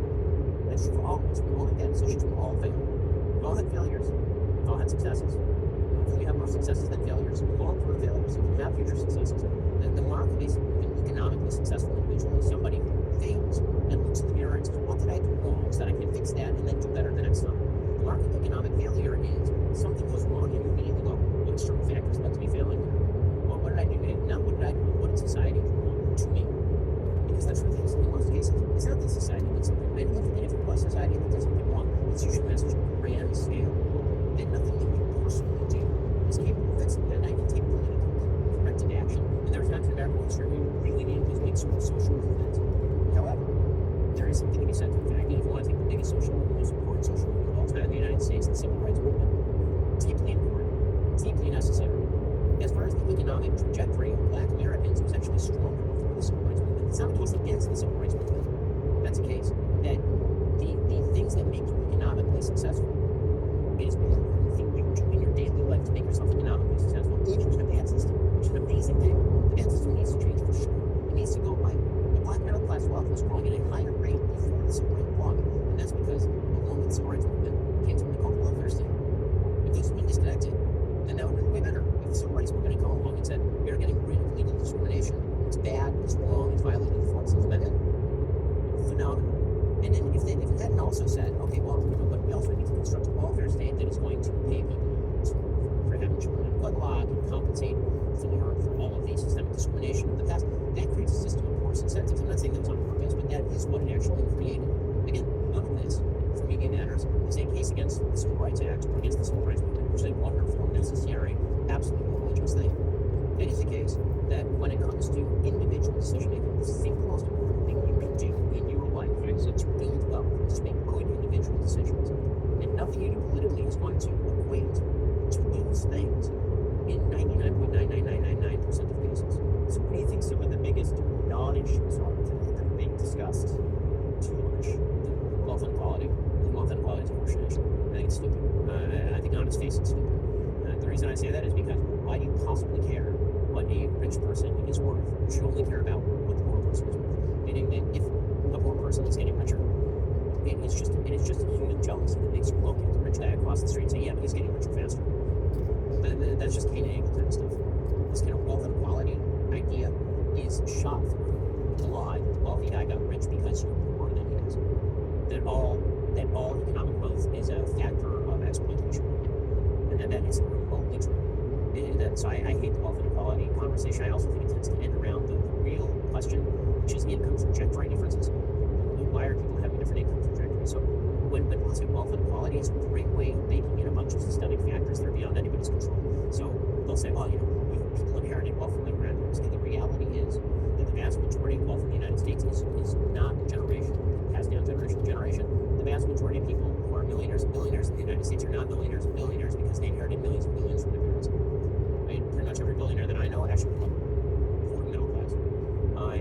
That's true for all of us. We all make bad decisions. We all fail. We've all had failures. We've all had successes. Hopefully, you have more successes than failures. We've all had failures. If you have future successes, the mark of an economically successful individual is somebody who fails and looks in the mirror and says, what did I do wrong so that I can fix that and then do better the next time? The mark of economic failure is something goes wrong and you immediately go, what external factors led to me failing? Well, what did I do? Not what did I do? What did society do wrong to me? Because the truth is, in most cases, it's not that society did something right. And if it was society that did something wrong, it's usually on such a grand scale that nothing that you personally do is capable of fixing that. And I can take political corrective action. And there are times in American history where we really needed these big sort of social movements. However, there is something to be said for the fact that if you want to take the biggest social movement, most important social movement of all time in the United States, the civil rights movement, deeply important, deeply necessary. As far as the economic trajectory of black Americans, it was actually stronger before the civil rights movement. It's not the case against the civil rights movement. That's a case that the things that make you economically successful, it is more important thing you do in your daily life to make yourself economically successful. If is a case against the Civil Rights Act or against the Civil Rights Movement, which is a wonderful, necessary, absolutely morally just thing. It is the case that when it comes to individual decision making, the single most important thing you can do in your life is to build wealth, is to make good individual decisions. And nothing you do politically is going to equate to those things in 99.99999% of cases. So what do you think some of the biggest non-issues are today that are being discussed too much? Wealth inequality. I think wealth inequality is a horseshit issue. I think it's stupid. I think on its face it's stupid. The reason I say that is because why do you possibly care what a rich person is worth? You should only care about what the poor person is worth. Meaning that if the poor person is getting richer, it is just a human jealousy that makes you look at the rich guy across the street and say, yeah, but he's getting richer faster. That's just Cain and Abel kind of stuff. This kind of wealth inequality idea is shot through the lie that the wealthy guy got rich because you're poorer than he is. That all economic growth is a factor of exploitation. And that isn't remotely true. So I hate the wealth inequality conversation. I also think it tends to end around the real question, which is income trajectory differences. Why are people having different income trajectories? So when people say wealth inequality, it's a great way of baking in a bunch of systemic factors that are beyond anybody's control. So they'll say, oh, people inherited wealth from their grandparents. And the reality is that the vast majority of wealth in the United States is not generational, passed down generation to generation. The vast majority of people who are millionaires and billionaires in the United States are not millionaires and billionaires because they inherited millions and billions from their parents. I mean, pretty much every billionaire that I know actually grew up poor middle class.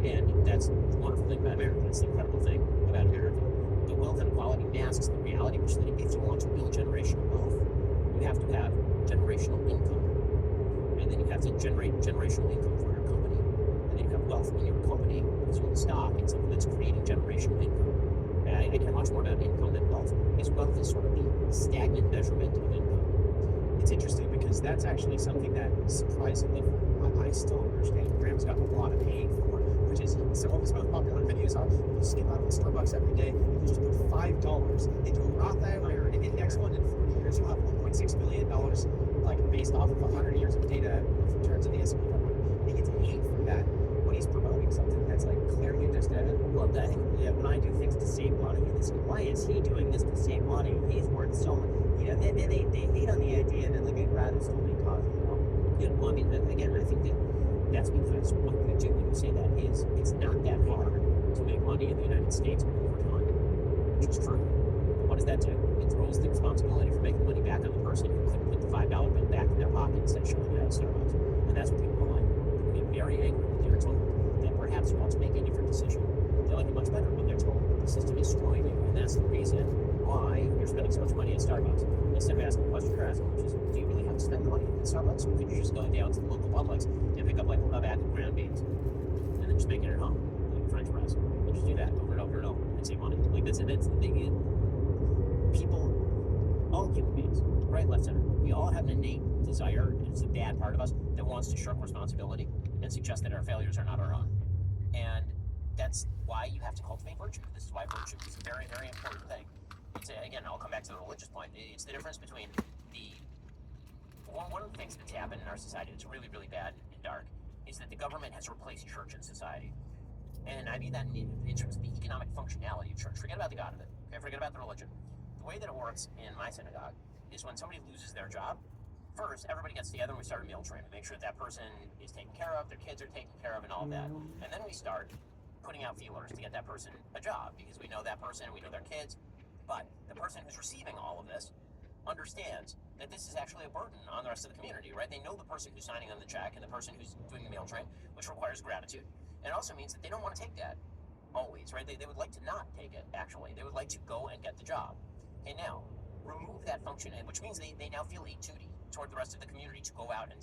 And that's the wonderful thing about America. That's the incredible thing about America. The wealth inequality masks the reality, which is that if you want to build generational wealth, you have to have generational income. And then you have to generate generational income for your company. And then you have wealth in your company because you own stock in something that's creating generational income. And I care much more about income than wealth, because wealth is sort of the stagnant measurement of income. It's interesting because that's actually something that surprisingly, I still understand Graham's got a lot of paying for, which is some of his most popular videos are you skip out of Starbucks every day, you just put $5 into a Roth IRA or an index fund in 40 years, you'll have $1.6 million, like based off of 100 years of data of returns of the S&P 500. He gets hate for that when he's promoting something that's like clearly just Well, I think when I do things to save money, and they say, why is he doing this to save money? He's worth so much. They hate on the idea that like I'd rather still make coffee. Well, I mean, again, I think that's because what you do when you say that is it's not that hard to make money in the United States over time, which is true. But what does that do? It throws the responsibility for making money back on the person who couldn't put the $5 bill back in their pocket instead of showing it at Starbucks. And that's what people don't like. They get very angry when they're told that perhaps you want to make a different decision. They like it much better when they're told the system is screwing you, and that's the reason why you're spending so much money at Starbucks. Instead of asking the question you're asking, which is, do you really have to spend the money at Starbucks, or could you just go down to the local Publix and pick up like a bag of ground beans and then just make it at home, like French fries, and just do that over and over and over and save money? Like that's the thing. People, all human beings, right, left, center, we all have an innate desire, and it's a bad part of us that wants to shirk responsibility and suggest that our failures are not our own. And that's why you have to cultivate virtue. This is why virtue is a very, very important thing. Again, I'll come back to the religious point. It's the difference between one of the things that's happened in our society that's really, really bad and dark is that the government has replaced church in society. And I mean that in terms of the economic functionality of church. Forget about the God of it. Okay, forget about the religion. The way that it works in my synagogue is when somebody loses their job, first, everybody gets together and we start a meal train to make sure that person is taken care of, their kids are taken care of, and all of that. And then we start putting out feelers to get that person a job because we know that person, we know their kids. But the person who's receiving all of this understands that this is actually a burden on the rest of the community, right? They know the person who's signing on the check and the person who's doing the meal train, which requires gratitude. And it also means that they don't want to take that always, right? They would like to not take it, actually. They would like to go and get the job. And now, remove that function, which means they now feel a duty toward the rest of the community to go out and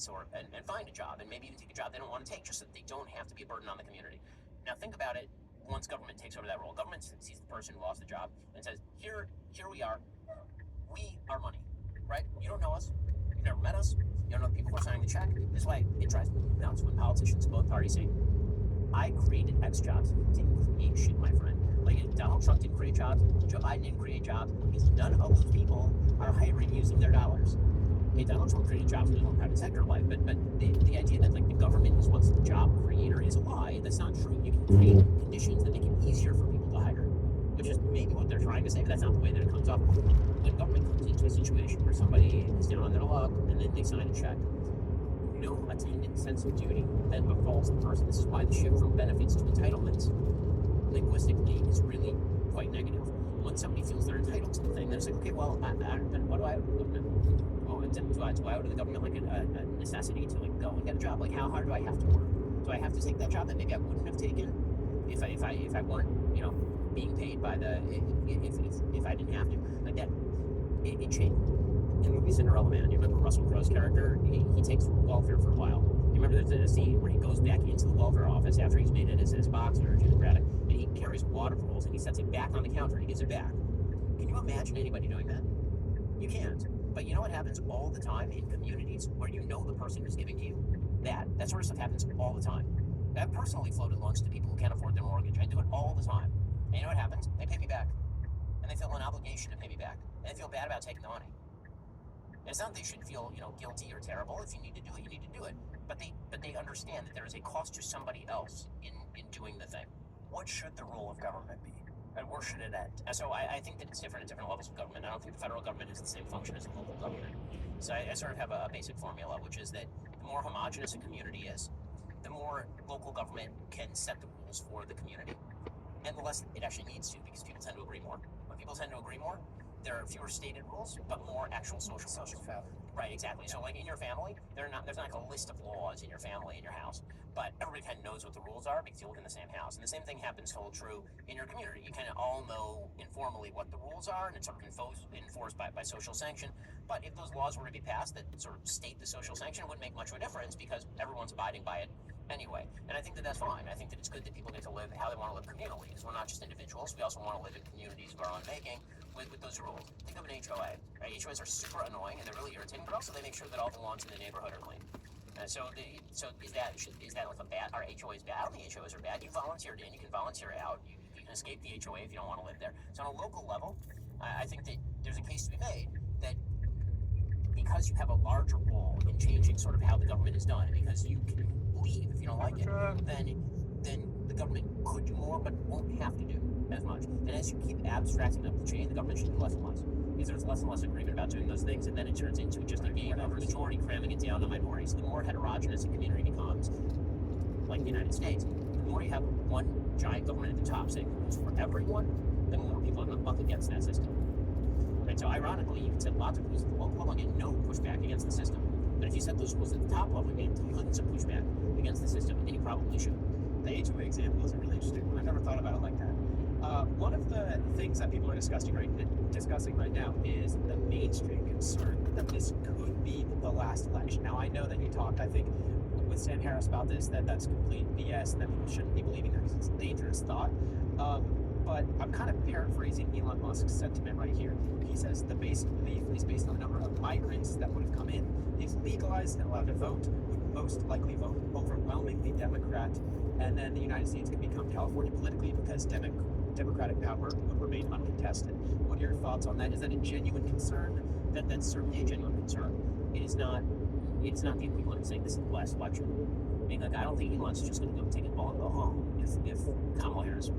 find a job, and maybe even take a job they don't want to take, just so that they don't have to be a burden on the community. Now think about it. Once government takes over that role, government sees the person who lost the job and says, here we are. We are money, right? You don't know us. You've never met us. You don't know the people who are signing the check. This is why it drives me nuts when politicians of both parties say, I created X jobs. Didn't create shit, my friend. Like Donald Trump didn't create jobs. Joe Biden didn't create jobs because none of those people are hiring using their dollars. Okay, Donald Trump created jobs in his own private sector life, but the idea that like the government is what's the job creator is a lie. That's not true. You can create conditions that make it easier for people to hire, which is maybe what they're trying to say, but that's not the way that it comes off. When a situation where somebody is down on their luck and then they sign a check. No attendant sense of duty that befalls the person. This is why the shift from benefits to entitlements linguistically is really quite negative. When somebody feels they're entitled to the thing, they're like, okay, well, then what do I owe the government? Oh, do I owe to the government like a necessity to like go and get a job? Like, how hard do I have to work? Do I have to take that job that maybe I wouldn't have taken if I weren't, you know, being paid by the if I didn't have to? Like that, it changed. In the movie Cinderella Man, you remember Russell Crowe's character? He takes welfare for a while. You remember there's a scene where he goes back into the welfare office after he's made it as boxer or Democratic, and he carries water bottles and he sets it back on the counter and he gives it back. Can you imagine anybody doing that? You can't. But you know what happens all the time in communities where you know the person who's giving to you? That sort of stuff happens all the time. I've personally floated lunch to people who can't afford their mortgage. I do it all the time. And you know what happens? They pay me back. And they feel an obligation to pay me back. And they feel bad about taking the money. And it's not that they should feel, you know, guilty or terrible. If you need to do it, you need to do it. But they understand that there is a cost to somebody else in doing the thing. What should the role of government be? And where should it end? And so I think that it's different at different levels of government. I don't think the federal government has the same function as the local government. So I sort of have a basic formula, which is that the more homogenous a community is, the more local government can set the rules for the community. And the less it actually needs to, because people tend to agree more. When people tend to agree more, there are fewer stated rules, but more actual social fabric. Right, exactly. So like in your family, there's not like a list of laws in your family, in your house, but everybody kind of knows what the rules are because you live in the same house. And the same thing happens to hold true in your community. You kind of all know informally what the rules are, and it's sort of enforced by social sanction. But if those laws were to be passed that sort of state the social sanction, it wouldn't make much of a difference because everyone's abiding by it anyway. And I think that that's fine. I think that it's good that people get to live how they want to live communally, because we're not just individuals. We also want to live in communities of our own making with those rules. Think of an HOA. Right? HOAs are super annoying and they're really irritating, but also they make sure that all the lawns in the neighborhood are clean. So is that like a bad? Are HOAs bad? I don't think HOAs are bad. You volunteered in, you can volunteer out. You can escape the HOA if you don't want to live there. So on a local level, I think that there's a case to be made that because you have a larger role in changing sort of how the government is done, and because you can leave if you don't like it, then the government could do more, but won't have to do as much. And as you keep abstracting up the chain, the government should do less and less. Because there's less and less agreement about doing those things, and then it turns into just a game of majority cramming it down on minorities. The more heterogeneous a community becomes, like the United States, the more you have one giant government at the top saying rules for everyone, the more people are going to buck against that system. Right? So ironically, you can set lots of rules at the local level and get no pushback against the system. But if you set those rules at the top level, you get tons of pushback against the system, and you probably should. The HOA example is a really interesting one. I've never thought about it like that. One of the things that people are discussing right now is the mainstream concern that this could be the last election. Now, I know that you talked, I think, with Sam Harris about this, that's complete BS and that people shouldn't be believing that because it's a dangerous thought. But I'm kind of paraphrasing Elon Musk's sentiment right here. He says the basic belief is based on the number of migrants that would have come in. If legalized and allowed to vote, would most likely vote overwhelmingly Democrat, and then the United States could become California politically because Democratic power would remain uncontested. What are your thoughts on that? Is that a genuine concern? That's certainly a genuine concern. It's not the equivalent of saying this is the last election. I mean, like, I don't think Elon's just going to go take his ball and go home if Kamala Harris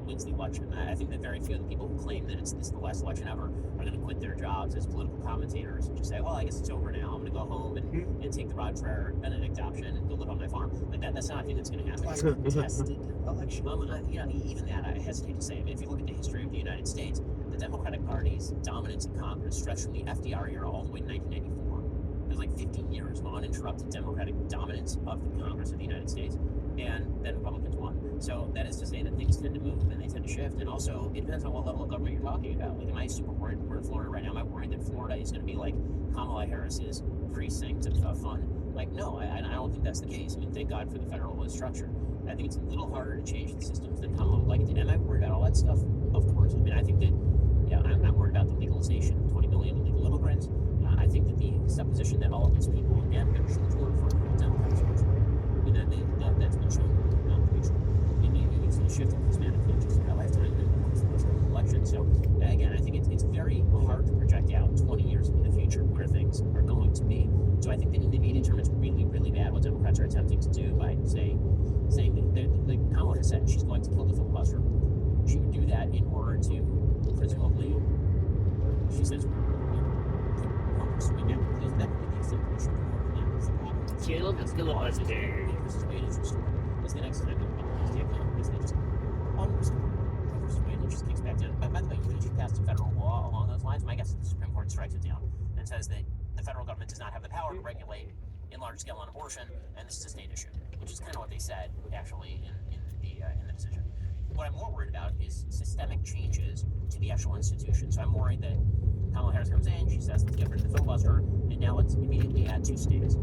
wins the election. I think that very few of the people who claim that this is the last election ever are going to quit their jobs as political commentators and just say, well, I guess it's over now. I'm going to go home and take the Rod Dreher Benedict option and go live on my farm. Like that's not a thing that's going to happen. Like a contested election. Even that, I hesitate to say. I mean, if you look at the history of the United States, the Democratic Party's dominance in Congress stretched from the FDR era all the way to 1994. There's like 15 years of uninterrupted Democratic dominance of the Congress of the United States, and then Republicans won. So that is to say that things tend to move and they tend to shift, and also it depends on what level of government you're talking about. Like, am I super worried? We're in Florida right now. Am I worried that Florida is going to be like Kamala Harris's precinct of fun? Like, no, I don't think that's the case. I mean, thank God for the federal structure. I think it's a little harder to change the systems than Kamala would like it to. Am I worried about all that stuff? Of course. I mean, I think that, yeah, I'm not worried about the legalization of 20 million illegal immigrants. I think that the supposition that all of these people, again, should vote for Democrats, that's been shown not to be true. It's a shift in Hispanic voters in our lifetime in elections. So, again, I think it's very hard to project out 20 years into the future where things are going to be. So I think that in the immediate term, it's really, really bad what Democrats are attempting to do by saying that Kamala has said she's going to kill the filibuster. She would do that in order to, presumably, she says, So we never that could be the extent to which we work. It's the problem. Kill the filibuster. Versus Wayne interest is the next time the Republicans take on because they just unreasonable. Versus Wayne interest kicks back down. By the way, you just passed a federal law along those lines. My guess is the Supreme Court strikes it down and says that the federal government does not have the power to regulate in large scale on abortion, and this is a state issue, which is kind of what they said actually in the decision. What I'm more worried about is systemic changes to the actual institution. So I'm worried that Kamala Harris comes in, she says, let's get rid of the filibuster, and now let's immediately add 2 states.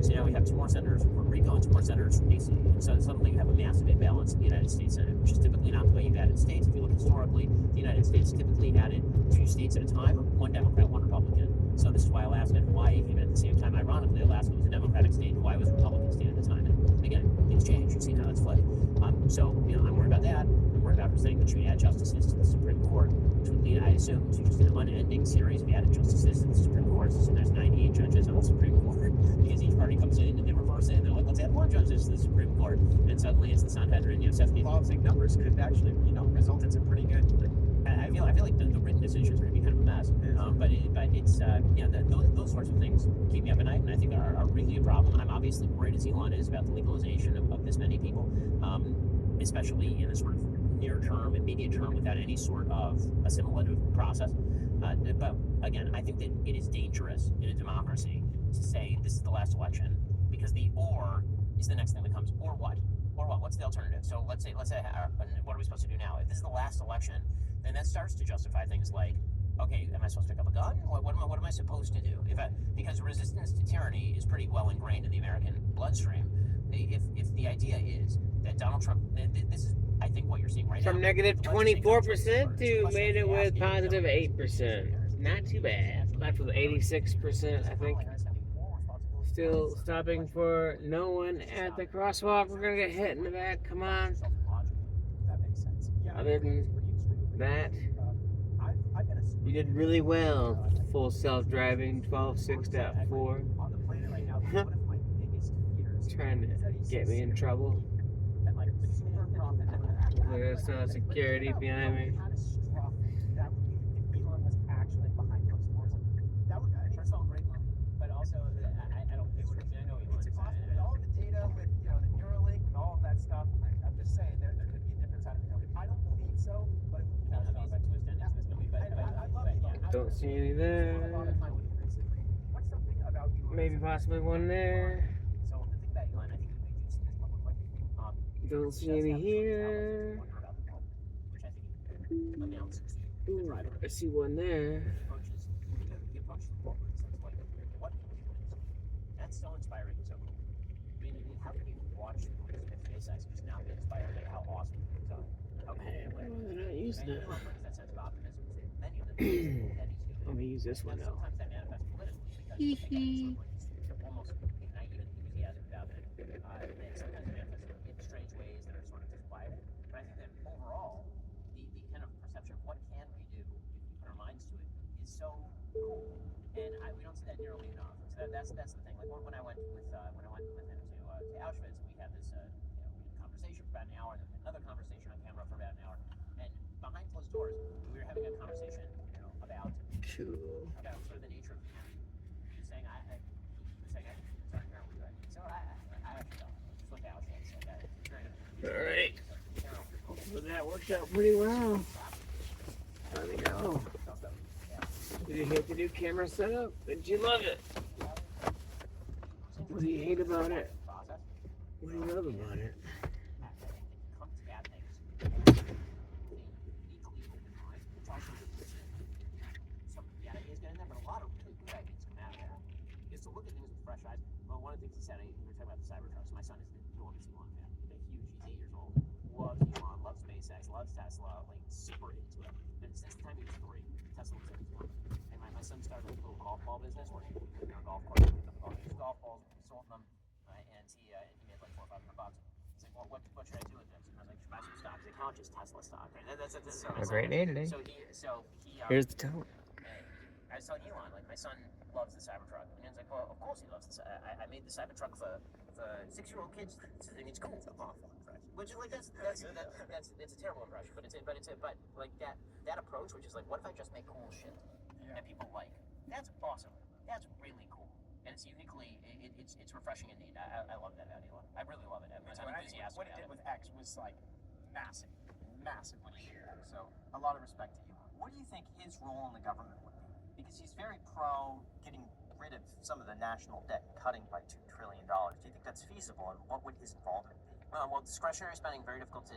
So now we have 2 more senators from Puerto Rico and 2 more senators from DC. And so suddenly you have a massive imbalance in the United States Senate, which is typically not the way you've added states. If you look historically, the United States typically added 2 states at a time, 1 Democrat, 1 Republican. So this is why Alaska and Hawaii came in at the same time. Ironically, Alaska was a Democratic state, Hawaii was a Republican state at the time. And again, things change. You've seen how that's flipped. So, I'm worried about that. I'm worried about her saying that she would add justices to the Supreme Court, which would lead, I assume, to just an unending series of added justices to the Supreme Court. So there's 98 judges on the Supreme Court because each party comes in and they reverse it and they're like, let's add more judges to the Supreme Court. And suddenly it's the Sanhedrin, Stephanie. Big numbers could actually, result in some pretty good. I feel like the written decisions are going to be kind of a mess. But it's those sorts of things keep me up at night, and I think are really a problem. I'm obviously worried as Elon is about the legalization of this many people, especially in a sort of near term, immediate term, without any sort of assimilative process. But again, I think that it is dangerous in a democracy to say this is the last election because the or is the next thing that comes. Or what? Or what? What's the alternative? So let's say, what are we supposed to do now? If this is the last election, then that starts to justify things like, okay, am I supposed to pick up a gun? What am I supposed to do? Because resistance to tyranny is pretty well ingrained in the American bloodstream. If the idea is that Donald Trump, this is, I think, what you're seeing right now. From negative 24% to made it with positive 8%. Not too bad. Left with 86%, I think. Still stopping for no one at the crosswalk. We're gonna get hit in the back. Come on. That makes sense. Other than that, you did really well. Full self-driving 12.6.4. On the planet right now, one of my biggest fears Trying to get me in trouble. and like the super profit There's no security behind me. catastrophic that would be if Elon was actually behind those doors. That would first of all great movie, but also I don't think I know it's possible with all the data with the Neuralink and all of that stuff. I'm just saying there could be a different side of the company. I don't believe so, but it would be fascinating. I'd love it. Don't see any there. What's something about Elon? Maybe possibly one there. So the thing about Elon, I think we do see this publicly. Don't see any here. Which I think amounts to Ooh, I see one there. approaches the approach to the world in a sense like what people do. That's so inspiring and so cool. I mean, how can you watch SpaceX just not be inspired by how awesome things are? Okay, Why was I not using it? Elon brings that sense of optimism to many of the things that he's doing. Let me use this one And now. sometimes that manifests politically because almost ignite even enthusiasm about it. And sometimes it manifests in strange ways that are sort of disquieting. But I think that overall, the kind of perception of what can we do if we put our minds to it is so cool. And we don't see that nearly enough. So that's the thing. Like when I went with him to Auschwitz, we had this conversation for about an hour, and another conversation on camera for about an hour. And behind closed doors, we were having a conversation about Cool. sort of the nature of humanity. He was saying, he was saying, sorry, apparently, right? So I actually don't flip Auschwitz. Alright. Well, that worked out pretty well. There we go. Did you hate the new camera setup? Did you love it? What do you hate about it? What do you love about it? One of the things he said, we were talking about the Cybertrucks. My son is an enormous Elon fan. He's 8 years old. Loves Elon, loves SpaceX, loves Tesla, like super into it. And since the time he was 3, Tesla was in his life. And my son started a little golf ball business where he would go to golf course, used golf balls, sold them, and he made like $400 or $500. He's like, well, what should I do with this? And I was like, should buy some stock. He's like, how much is Tesla stock? Right? That's A great day today. So he Here's the tone. I was telling Elon, like, my son loves the Cybertruck. And he was like, well, of course he loves this. I made the Cybertruck for 6-year-old kids to think it's cool. Which is like, that's a terrible impression, but like that approach, which is like, what if I just make cool shit that people like? That's awesome. That's really cool. And it's uniquely, it's refreshing indeed. I love that about Elon. I really love it. I'm enthusiastic What he about did it. with X was like massive what he did with X. So a lot of respect to Elon. What do you think his role in the government would be? Because he's very pro getting rid of some of the national debt and cutting by $2 trillion. Do you think that's feasible, and what would his involvement be? Well, discretionary spending, very difficult to